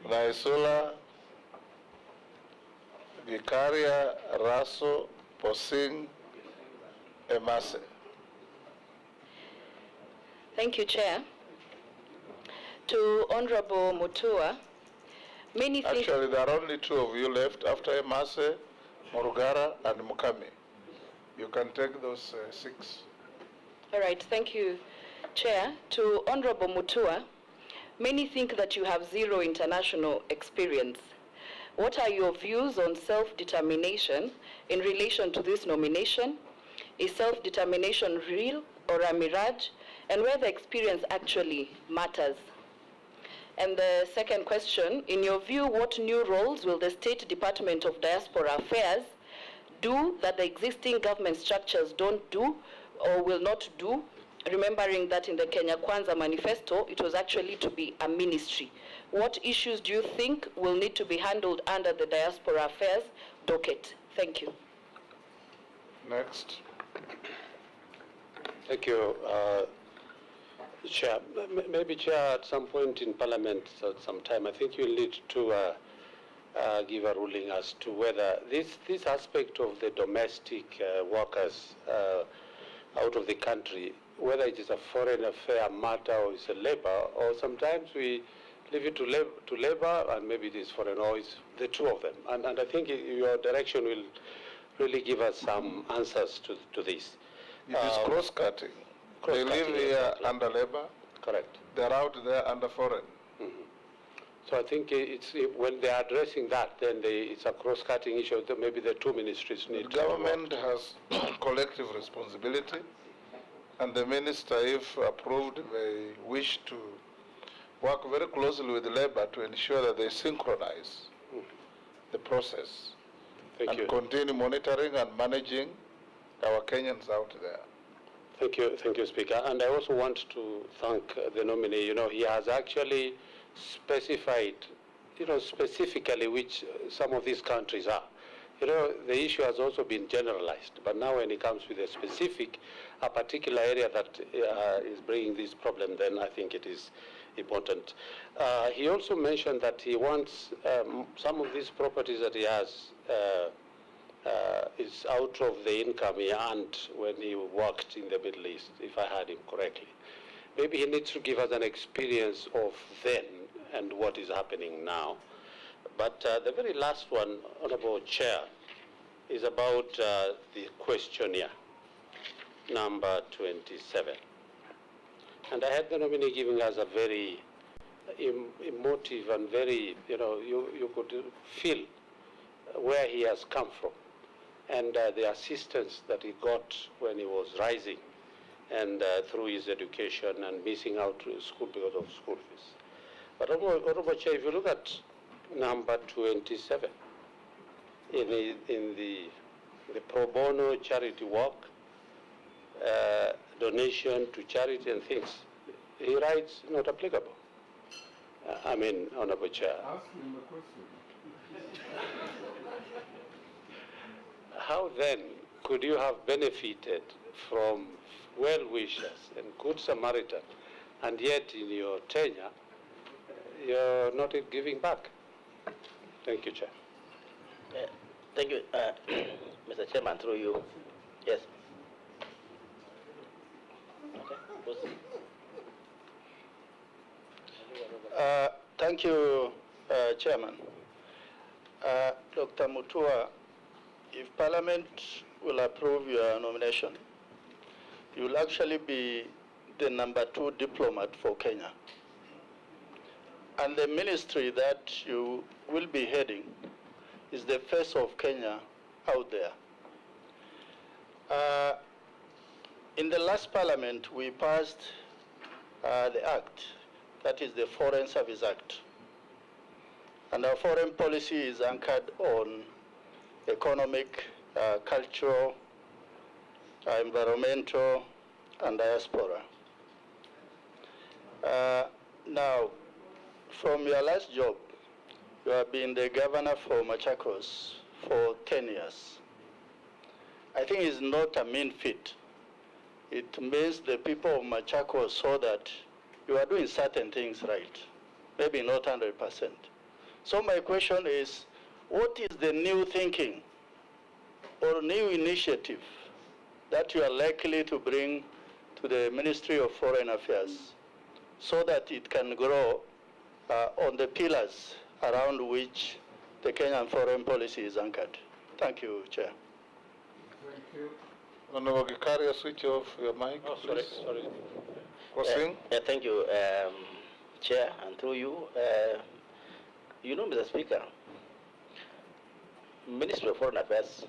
[SPEAKER 2] Naisula, Vicaria, Raso, Posing, Emase.
[SPEAKER 10] Thank you, Chair. To Honorable Mutua, many things...
[SPEAKER 2] Actually, there are only two of you left after Emase, Murugara, and Mukami. You can take those 6.
[SPEAKER 10] All right, thank you, Chair. To Honorable Mutua, many think that you have zero international experience. What are your views on self-determination in relation to this nomination? Is self-determination real or a mirage? And whether experience actually matters? And the second question, in your view, what new roles will the State Department of Diaspora Affairs do that the existing government structures don't do or will not do? Remembering that in the Kenya Kwanza manifesto, it was actually to be a ministry. What issues do you think will need to be handled under the Diaspora Affairs docket? Thank you.
[SPEAKER 2] Next.
[SPEAKER 11] Thank you, Chair. Maybe, Chair, at some point in Parliament, at some time, I think you'll need to give a ruling as to whether this aspect of the domestic workers out of the country, whether it is a foreign affair matter or it's a labor, or sometimes we leave it to labor and maybe it is foreign, or it's the two of them. And I think your direction will really give us some answers to this.
[SPEAKER 2] It is cross-cutting. They live here under labor.
[SPEAKER 11] Correct.
[SPEAKER 2] They're out there under foreign.
[SPEAKER 11] Mm-hmm. So I think when they are addressing that, then it's a cross-cutting issue that maybe the two ministries need to work.
[SPEAKER 2] The government has collective responsibility, and the minister, if approved, may wish to work very closely with labor to ensure that they synchronize the process and continue monitoring and managing our Kenyans out there.
[SPEAKER 11] Thank you, Speaker. And I also want to thank the nominee. You know, he has actually specified, specifically which some of these countries are. You know, the issue has also been generalized, but now when it comes with a particular area that is bringing this problem, then I think it is important. He also mentioned that he wants some of these properties that he has is out of the income he earned when he worked in the Middle East, if I heard him correctly. Maybe he needs to give us an experience of then and what is happening now. But the very last one, Honorable Chair, is about the questionnaire, number 27. And I had the nominee giving us a very emotive and very, you could feel where he has come from and the assistance that he got when he was rising and through his education and missing out to school because of school fees. But Honorable Chair, if you look at number 27 in the pro bono charity work, donation to charity and things, he writes not applicable. Honorable Chair.
[SPEAKER 12] Ask him a question.
[SPEAKER 11] How then could you have benefited from well-wishers and good Samaritan, and yet in your tenure, you're not giving back? Thank you, Chair.
[SPEAKER 9] Thank you, Mr. Chairman, through you. Yes. Okay.
[SPEAKER 13] Thank you, Chairman. Dr. Mutua, if Parliament will approve your nomination, you will actually be the #2 diplomat for Kenya. And the ministry that you will be heading is the face of Kenya out there. In the last Parliament, we passed the Act, that is the Foreign Service Act. And our foreign policy is anchored on economic, cultural, environmental, and diaspora. Now, from your last job, you have been the governor for Machakos for 10 years. I think it's not a mean feat. It means the people of Machakos saw that you are doing certain things right, maybe not 100%. So my question is, what is the new thinking or new initiative that you are likely to bring to the Ministry of Foreign Affairs so that it can grow on the pillars around which the Kenyan foreign policy is anchored? Thank you, Chair.
[SPEAKER 2] Thank you. Honorable Gikaria, switch off your mic, please.
[SPEAKER 9] Sorry. Thank you, Chair, and through you. Mr. Speaker, Ministry of Foreign Affairs,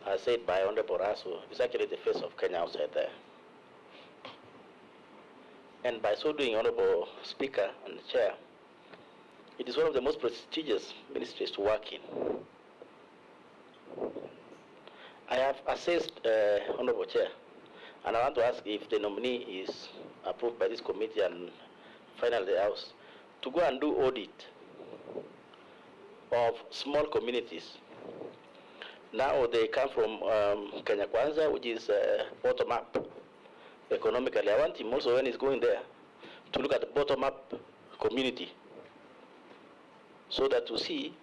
[SPEAKER 9] as said by Honorable Raso, is actually the face of Kenya outside there. And by so doing, Honorable Speaker and Chair, it is one of the most prestigious ministries to work in. I have assessed, Honorable Chair, and I want to ask if the nominee is approved by this committee and finally the House, to go and do audit of small communities. Now they come from Kenya Kwanza, which is bottom up economically. I want him also, when he's going there, to look at the bottom up community, so that to see,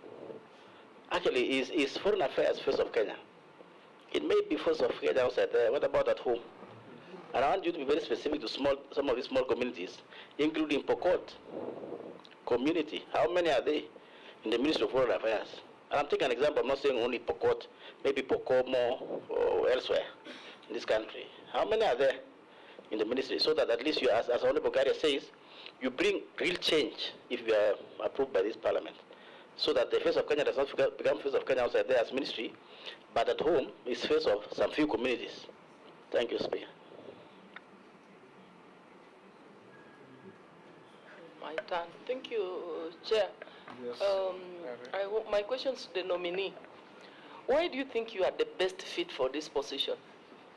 [SPEAKER 9] actually, is foreign affairs first of Kenya. It may be first of Kenya outside there. What about at home? And I want you to be very specific to some of these small communities, including Pokot community. How many are they in the Ministry of Foreign Affairs? And I'm taking an example. I'm not saying only Pokot, maybe Pokomo or elsewhere in this country. How many are there in the ministry? So that at least you, as Honorable Garia says, you bring real change if you are approved by this parliament, so that the face of Kenya does not become face of Kenya outside there as ministry, but at home is face of some few communities. Thank you, Speaker.
[SPEAKER 12] My turn. Thank you, Chair.
[SPEAKER 2] Yes.
[SPEAKER 12] My question is to the nominee. Why do you think you are the best fit for this position?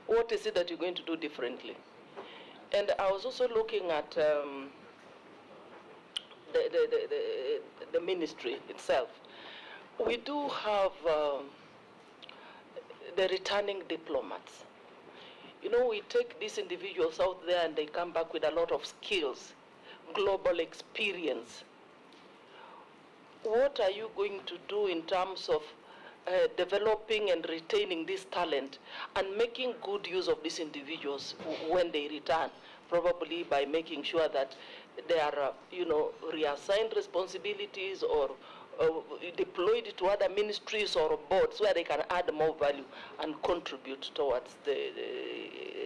[SPEAKER 12] What is it that you're going to do differently? And I was also looking at the ministry itself. We do have the returning diplomats. You know, we take these individuals out there and they come back with a lot of skills, global experience. What are you going to do in terms of developing and retaining this talent and making good use of these individuals when they return, probably by making sure that they are, reassigned responsibilities or deployed to other ministries or boards where they can add more value and contribute towards the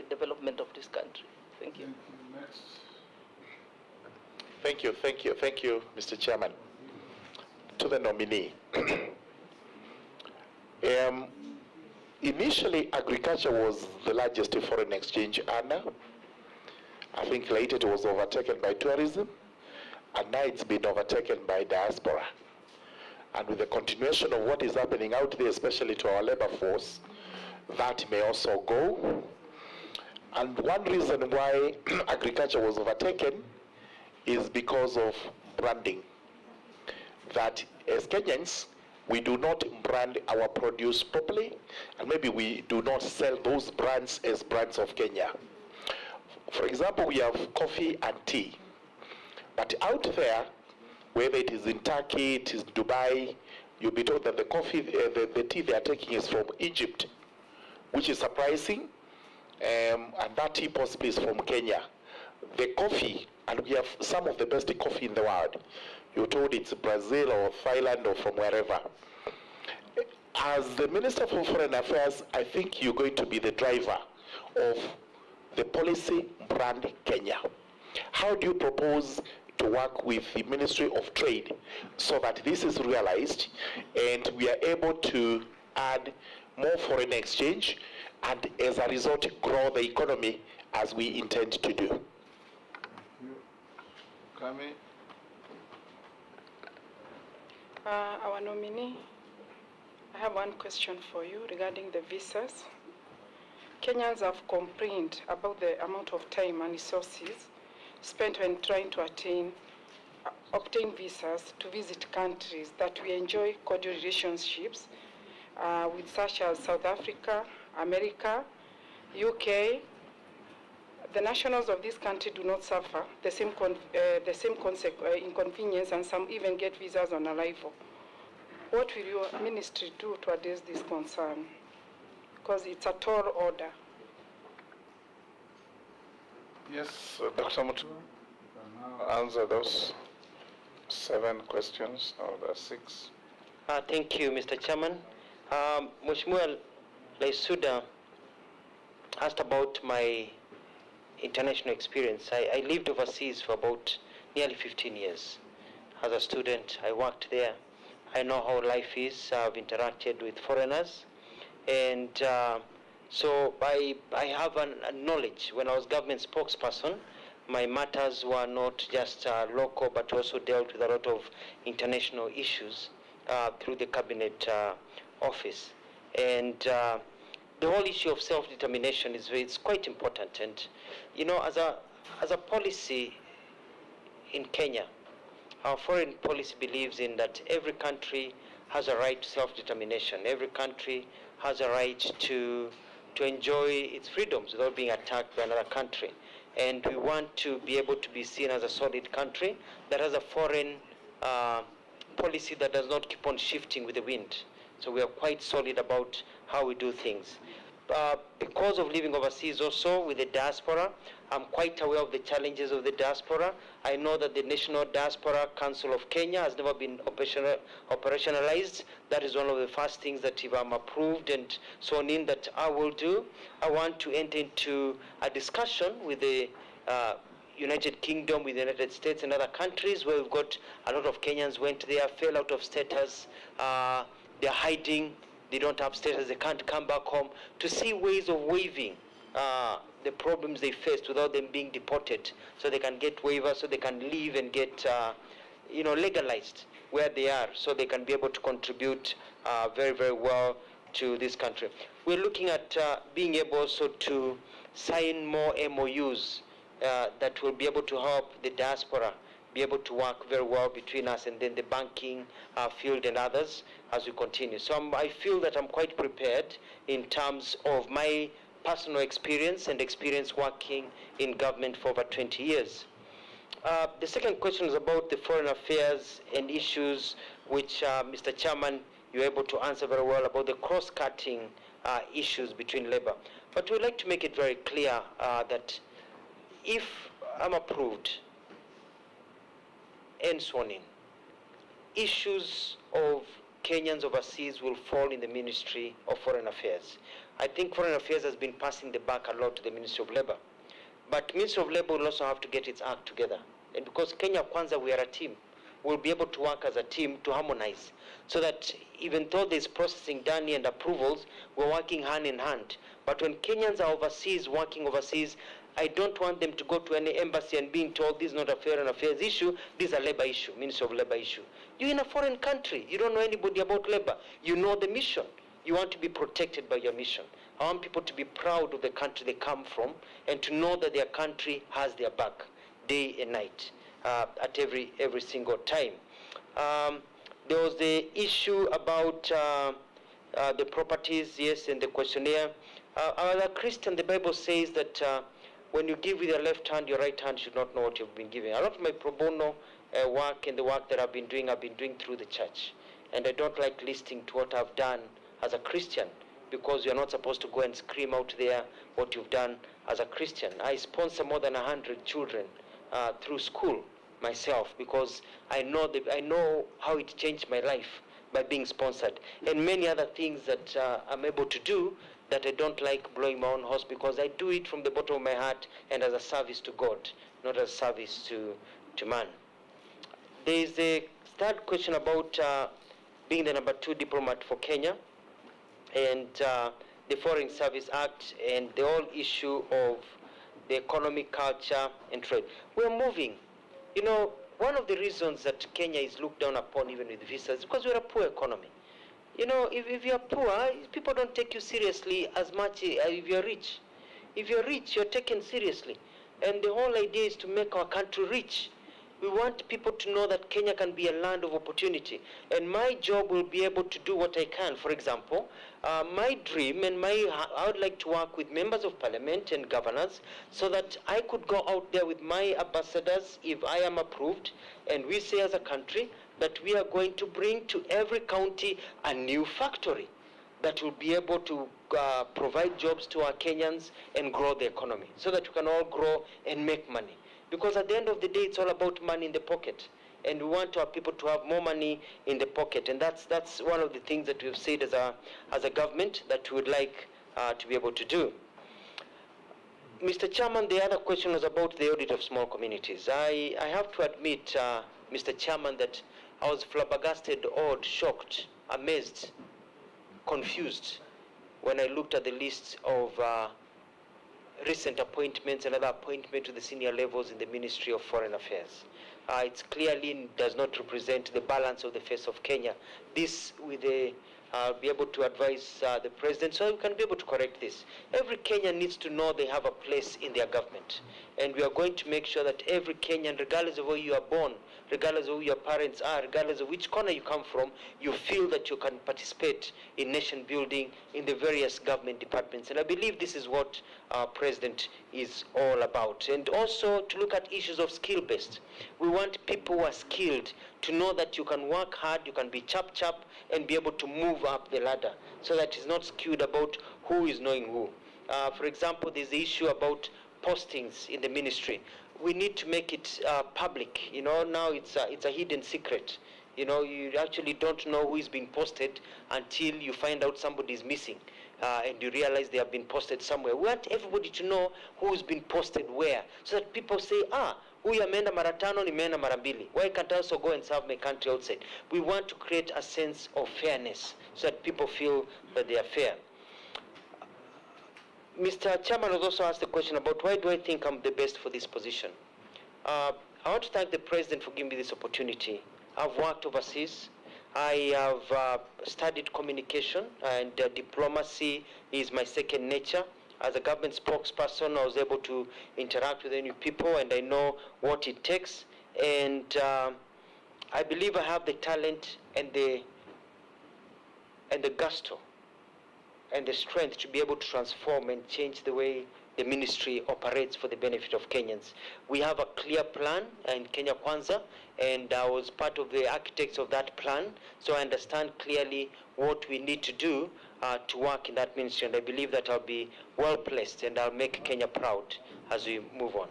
[SPEAKER 12] development of this country. Thank you.
[SPEAKER 14] Thank you, Mr. Chairman. To the nominee. Initially, agriculture was the largest foreign exchange earner. I think later it was overtaken by tourism, and now it's been overtaken by diaspora. And with the continuation of what is happening out there, especially to our labor force, that may also go. And one reason why agriculture was overtaken is because of branding. That as Kenyans, we do not brand our produce properly, and maybe we do not sell those brands as brands of Kenya. For example, we have coffee and tea. But out there, whether it is in Turkey, it is Dubai, you'll be told that the coffee, the tea they are taking is from Egypt, which is surprising, and that tea possibly is from Kenya. The coffee, and we have some of the best coffee in the world. You're told it's Brazil or Thailand or from wherever. As the Minister for Foreign Affairs, I think you're going to be the driver of the policy brand Kenya. How do you propose to work with the Ministry of Trade so that this is realized and we are able to add more foreign exchange and as a result grow the economy as we intend to do?
[SPEAKER 2] Kami?
[SPEAKER 15] Our nominee, I have one question for you regarding the visas. Kenyans have complained about the amount of time and resources spent when trying to obtain visas to visit countries that we enjoy cordial relationships with, such as South Africa, America, UK. The nationals of this country do not suffer the same inconvenience, and some even get visas on arrival. What will your ministry do to address this concern? Because it's a tall order.
[SPEAKER 2] Yes, Dr. Mutua, answer those 7 questions, or the 6.
[SPEAKER 4] Thank you, Mr. Chairman. Mheshimiwa Laisuda asked about my international experience. I lived overseas for about nearly 15 years. As a student, I worked there. I know how life is. I've interacted with foreigners. And so I have a knowledge. When I was government spokesperson, my matters were not just local, but also dealt with a lot of international issues through the cabinet office. And the whole issue of self-determination is quite important. And, as a policy in Kenya, our foreign policy believes in that every country has a right to self-determination. Every country has a right to enjoy its freedoms without being attacked by another country. And we want to be able to be seen as a solid country that has a foreign policy that does not keep on shifting with the wind. So we are quite solid about how we do things. Because of living overseas also with the diaspora, I'm quite aware of the challenges of the diaspora. I know that the National Diaspora Council of Kenya has never been operationalized. That is one of the first things that if I'm approved and sworn in that I will do. I want to enter into a discussion with the United Kingdom, with the United States and other countries, where we've got a lot of Kenyans went there, fell out of status, they're hiding, they don't have status, they can't come back home, to see ways of waiving the problems they faced without them being deported, so they can get waivers, so they can leave and get legalized where they are, so they can be able to contribute very, very well to this country. We're looking at being able also to sign more MOUs that will be able to help the diaspora be able to work very well between us and then the banking field and others as we continue. So I feel that I'm quite prepared in terms of my personal experience and experience working in government for over 20 years. The second question is about the foreign affairs and issues which, Mr. Chairman, you're able to answer very well about the cross-cutting issues between Labour. But we'd like to make it very clear that if I'm approved and sworn in, issues of Kenyans overseas will fall in the Ministry of Foreign Affairs. I think Foreign Affairs has been passing the buck a lot to the Ministry of Labour. But Ministry of Labour will also have to get its act together. And because Kenya Kwanza, we are a team, we'll be able to work as a team to harmonize, so that even though there's processing done and approvals, we're working hand in hand. But when Kenyans are overseas, working overseas, I don't want them to go to any embassy and being told this is not a foreign affairs issue, this is a labor issue, Ministry of Labor issue. You're in a foreign country, you don't know anybody about labor, you know the mission. You want to be protected by your mission. I want people to be proud of the country they come from and to know that their country has their back day and night at every single time. There was the issue about the properties, yes, in the questionnaire. As a Christian, the Bible says that when you give with your left hand, your right hand should not know what you've been giving. A lot of my pro bono work and the work that I've been doing through the church. And I don't like listening to what I've done as a Christian, because you're not supposed to go and scream out there what you've done as a Christian. I sponsor more than 100 children through school myself, because I know how it changed my life by being sponsored, and many other things that I'm able to do that I don't like blowing my own horse, because I do it from the bottom of my heart and as a service to God, not as a service to man. There is a third question about being the #2 diplomat for Kenya, and the Foreign Service Act, and the whole issue of the economic culture and trade. We're moving. You know, one of the reasons that Kenya is looked down upon even with visas is because we're a poor economy. You know, if you're poor, people don't take you seriously as much as if you're rich. If you're rich, you're taken seriously. And the whole idea is to make our country rich. We want people to know that Kenya can be a land of opportunity. And my job will be able to do what I can. For example, my dream and I would like to work with members of parliament and governors so that I could go out there with my ambassadors if I am approved, and we say as a country that we are going to bring to every county a new factory that will be able to provide jobs to our Kenyans and grow the economy, so that we can all grow and make money. Because at the end of the day, it's all about money in the pocket. And we want our people to have more money in the pocket. And that's one of the things that we've said as a government that we would like to be able to do. Mr. Chairman, the other question was about the audit of small communities. I have to admit, Mr. Chairman, that I was flabbergasted, awed, shocked, amazed, confused when I looked at the list of recent appointments and other appointments to the senior levels in the Ministry of Foreign Affairs. It clearly does not represent the balance of the face of Kenya. This with be able to advise the president so we can be able to correct this. Every Kenyan needs to know they have a place in their government. And we are going to make sure that every Kenyan, regardless of where you are born, regardless of who your parents are, regardless of which corner you come from, you feel that you can participate in nation building in the various government departments. And I believe this is what our president is all about. And also to look at issues of skill-based. We want people who are skilled to know that you can work hard, you can be chap-chap, and be able to move up the ladder, so that it's not skewed about who is knowing who. For example, there's the issue about postings in the ministry. We need to make it public. You know, now it's a hidden secret. You know, you actually don't know who is being posted until you find out somebody is missing. and you realize they have been posted somewhere. We want everybody to know who's been posted where, so that people say, huyu ameenda mara tano, nimeenda mara mbili. Why can't I also go and serve my country outside? We want to create a sense of fairness so that people feel that they are fair. Mr. Chairman has also asked the question about why do I think I'm the best for this position. I want to thank the President for giving me this opportunity. I've worked overseas. I have studied communication, and diplomacy is my second nature. As a government spokesperson, I was able to interact with any people, and I know what it takes. And I believe I have the talent and the gusto and the strength to be able to transform and change the way the ministry operates for the benefit of Kenyans. We have a clear plan in Kenya Kwanza, and I was part of the architects of that plan, so I understand clearly what we need to do to work in that ministry, and I believe that I'll be well placed and I'll make Kenya proud as we move on.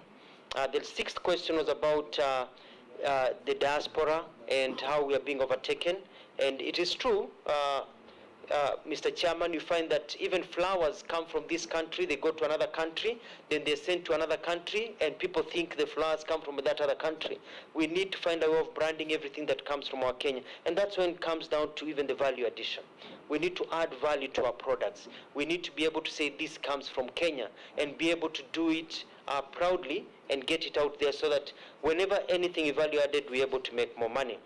[SPEAKER 4] The sixth question was about the diaspora and how we are being overtaken, and it is true, Mr. Chairman, you find that even flowers come from this country, they go to another country, then they're sent to another country, and people think the flowers come from that other country. We need to find a way of branding everything that comes from our Kenya, and that's when it comes down to even the value addition. We need to add value to our products. We need to be able to say this comes from Kenya, and be able to do it proudly and get it out there so that whenever anything is value added, we're able to make more money.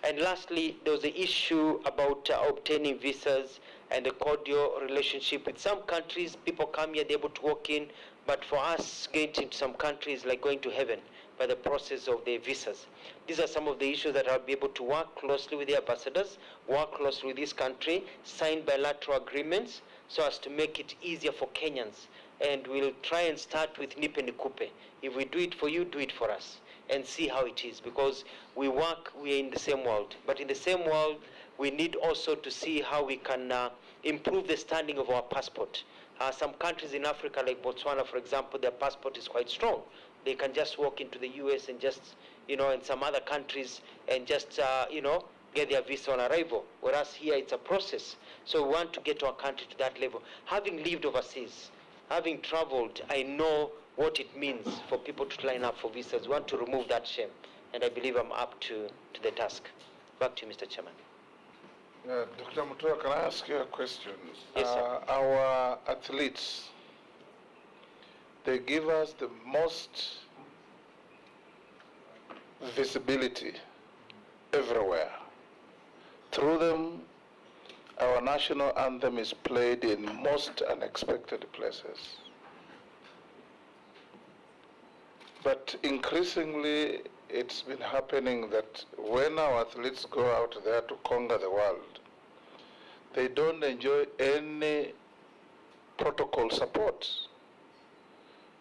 [SPEAKER 4] And lastly, there was the issue about obtaining visas and the cordial relationship with some countries. People come here, they're able to walk in, but for us, getting into some countries like going to heaven by the process of the visas. These are some of the issues that I'll be able to work closely with the ambassadors, work closely with this country, sign bilateral agreements so as to make it easier for Kenyans. And we'll try and start with Nipe Nikupe. If we do it for you, do it for us, and see how it is, because we are in the same world. But in the same world, we need also to see how we can improve the standing of our passport. Some countries in Africa, like Botswana, for example, their passport is quite strong. They can just walk into the US and just, in some other countries and just, get their visa on arrival. Whereas here, it's a process. So we want to get our country to that level. Having lived overseas, having traveled, I know what it means for people to line up for visas. We want to remove that shame, and I believe I'm up to the task. Back to you, Mr. Chairman.
[SPEAKER 2] Dr. Mutua, can I ask you a question?
[SPEAKER 4] Yes, sir.
[SPEAKER 2] Our athletes, they give us the most visibility everywhere. Through them, our national anthem is played in most unexpected places. But increasingly, it's been happening that when our athletes go out there to conquer the world, they don't enjoy any protocol support.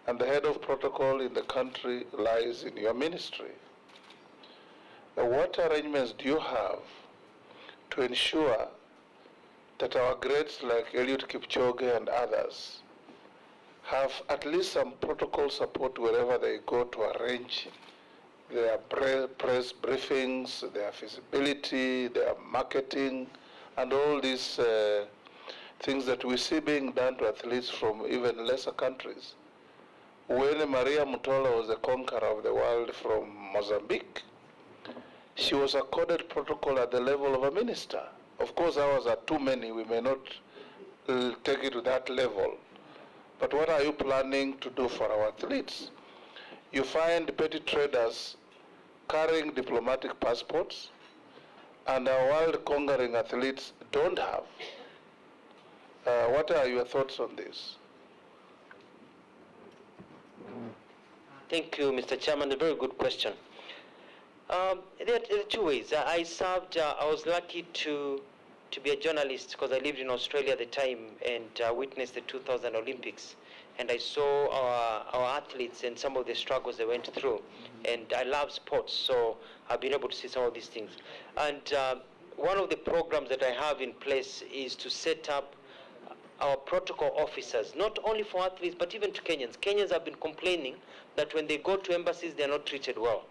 [SPEAKER 2] And the head of protocol in the country lies in your ministry. What arrangements do you have to ensure that our greats like Eliud Kipchoge and others have at least some protocol support wherever they go to arrange their press briefings, their visibility, their marketing, and all these things that we see being done to athletes from even lesser countries. When Maria Mutola was the conqueror of the world from Mozambique, she was accorded protocol at the level of a minister. Of course, ours are too many. We may not take it to that level. But what are you planning to do for our athletes? You find petty traders carrying diplomatic passports, and our world-conquering athletes don't have. What are your thoughts on this?
[SPEAKER 4] Thank you, Mr. Chairman. A very good question. There are two ways. I was lucky to be a journalist because I lived in Australia at the time and witnessed the 2000 Olympics. And I saw our athletes and some of the struggles they went through. And I love sports, so I've been able to see some of these things. And one of the programs that I have in place is to set up our protocol officers, not only for athletes, but even to Kenyans. Kenyans have been complaining that when they go to embassies, they're not treated well.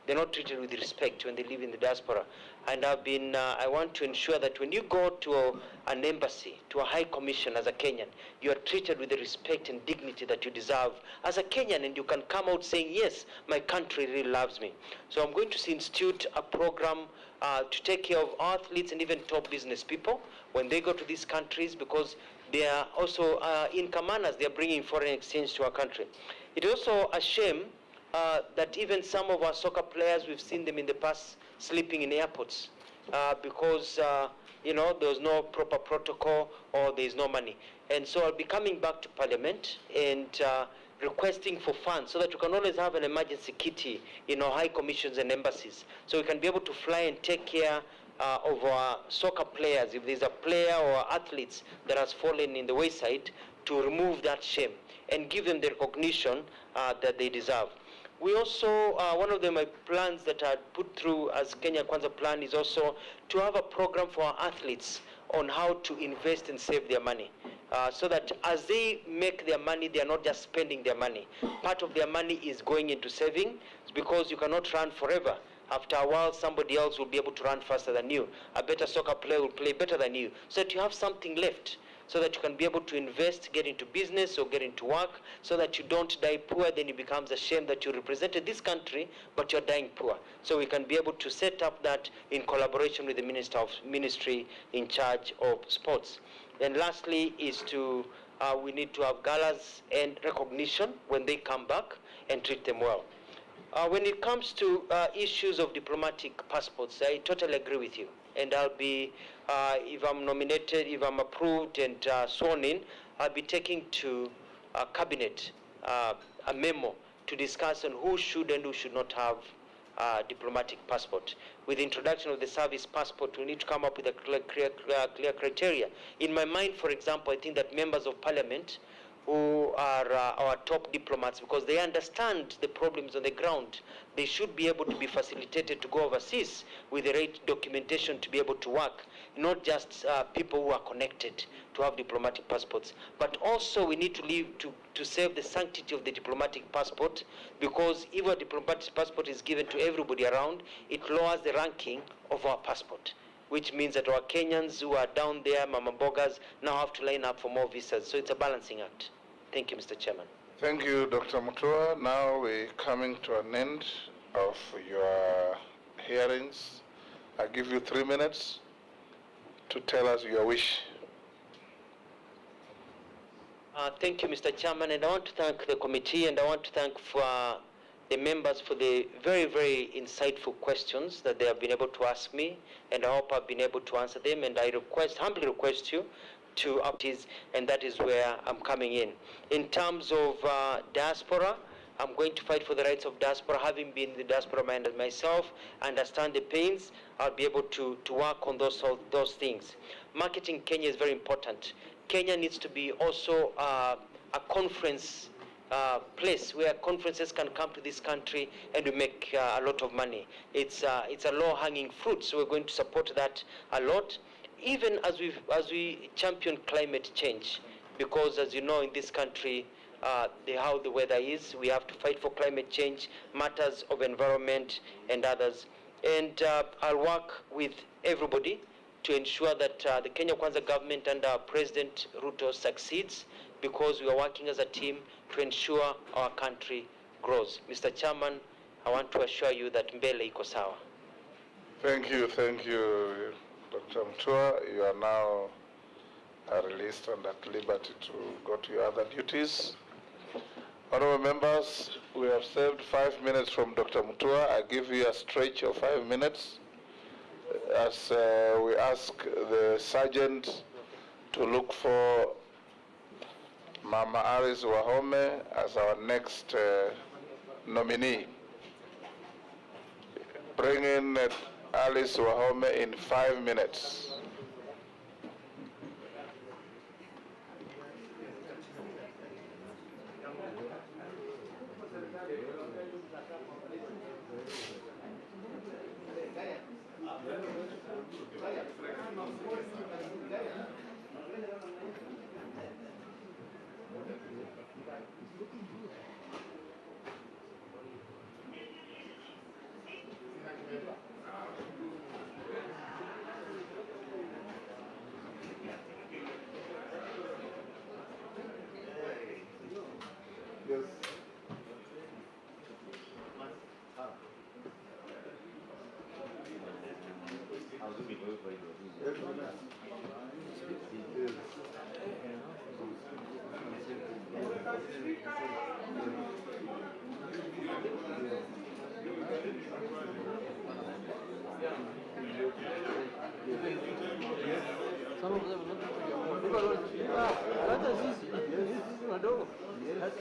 [SPEAKER 4] they're not treated with respect when they live in the diaspora. And I want to ensure that when you go to an embassy, to a high commission as a Kenyan, you are treated with the respect and dignity that you deserve as a Kenyan, and you can come out saying, yes, my country really loves me. So I'm going to institute a program to take care of athletes and even top business people when they go to these countries, because they are also income earners. They are bringing foreign exchange to our country. It is also a shame that even some of our soccer players, we've seen them in the past sleeping in airports because you know, there's no proper protocol or there's no money. And so I'll be coming back to Parliament and requesting for funds so that we can always have an emergency kitty in our high commissions and embassies, so we can be able to fly and take care of our soccer players. If there's a player or athletes that has fallen in the wayside, to remove that shame and give them the recognition that they deserve. We also, one of my plans that I put through as Kenya Kwanza plan is also to have a program for our athletes on how to invest and save their money. So that as they make their money, they are not just spending their money. Part of their money is going into saving, because you cannot run forever. After a while, somebody else will be able to run faster than you. A better soccer player will play better than you. So that you have something left, so that you can be able to invest, get into business or get into work, so that you don't die poor. Then it becomes a shame that you represented this country, but you're dying poor. So we can be able to set up that in collaboration with the ministry in charge of sports. Then lastly is to, we need to have galas and recognition when they come back and treat them well. When it comes to issues of diplomatic passports, I totally agree with you. And I'll be, if I'm nominated, if I'm approved and sworn in, I'll be taking to Cabinet a memo to discuss on who should and who should not have diplomatic passport. With the introduction of the service passport, we need to come up with a clear criteria. In my mind, for example, I think that members of parliament who are our top diplomats, because they understand the problems on the ground, they should be able to be facilitated to go overseas with the right documentation to be able to work, not just people who are connected to have diplomatic passports. But also we need to leave to save the sanctity of the diplomatic passport, because if a diplomatic passport is given to everybody around, it lowers the ranking of our passport, which means that our Kenyans who are down there, Mama Bogas, now have to line up for more visas. So it's a balancing act. Thank you, Mr. Chairman.
[SPEAKER 2] Thank you, Dr. Mutua. Now we're coming to an end of your hearings. I give you 3 minutes to tell us your wish.
[SPEAKER 4] Thank you, Mr. Chairman, and I want to thank the committee, and I want to thank the members for the very, very insightful questions that they have been able to ask me, and I hope I've been able to answer them. And I humbly request you to update, and that is where I'm coming in. In terms of diaspora, I'm going to fight for the rights of diaspora. Having been in the diaspora myself, understand the pains, I'll be able to work on those things. Marketing Kenya is very important. Kenya needs to be also a conference place where conferences can come to this country and we make a lot of money. It's a low-hanging fruit, so we're going to support that a lot, even as we champion climate change, because as you know, in this country, how the weather is, we have to fight for climate change, matters of environment and others. And I'll work with everybody to ensure that the Kenya Kwanza government under President Ruto succeeds, because we are working as a team to ensure our country grows. Mr. Chairman, I want to assure you that mbele iko sawa.
[SPEAKER 2] Thank you, Dr. Mutua. You are now released and at liberty to go to your other duties. Honorable members, we have saved 5 minutes from Dr. Mutua. I give you a stretch of 5 minutes as we ask the sergeant to look for Mama Alice Wahome as our next nominee. Bring in Alice Wahome in 5 minutes.
[SPEAKER 16] hata sisi wadogo rais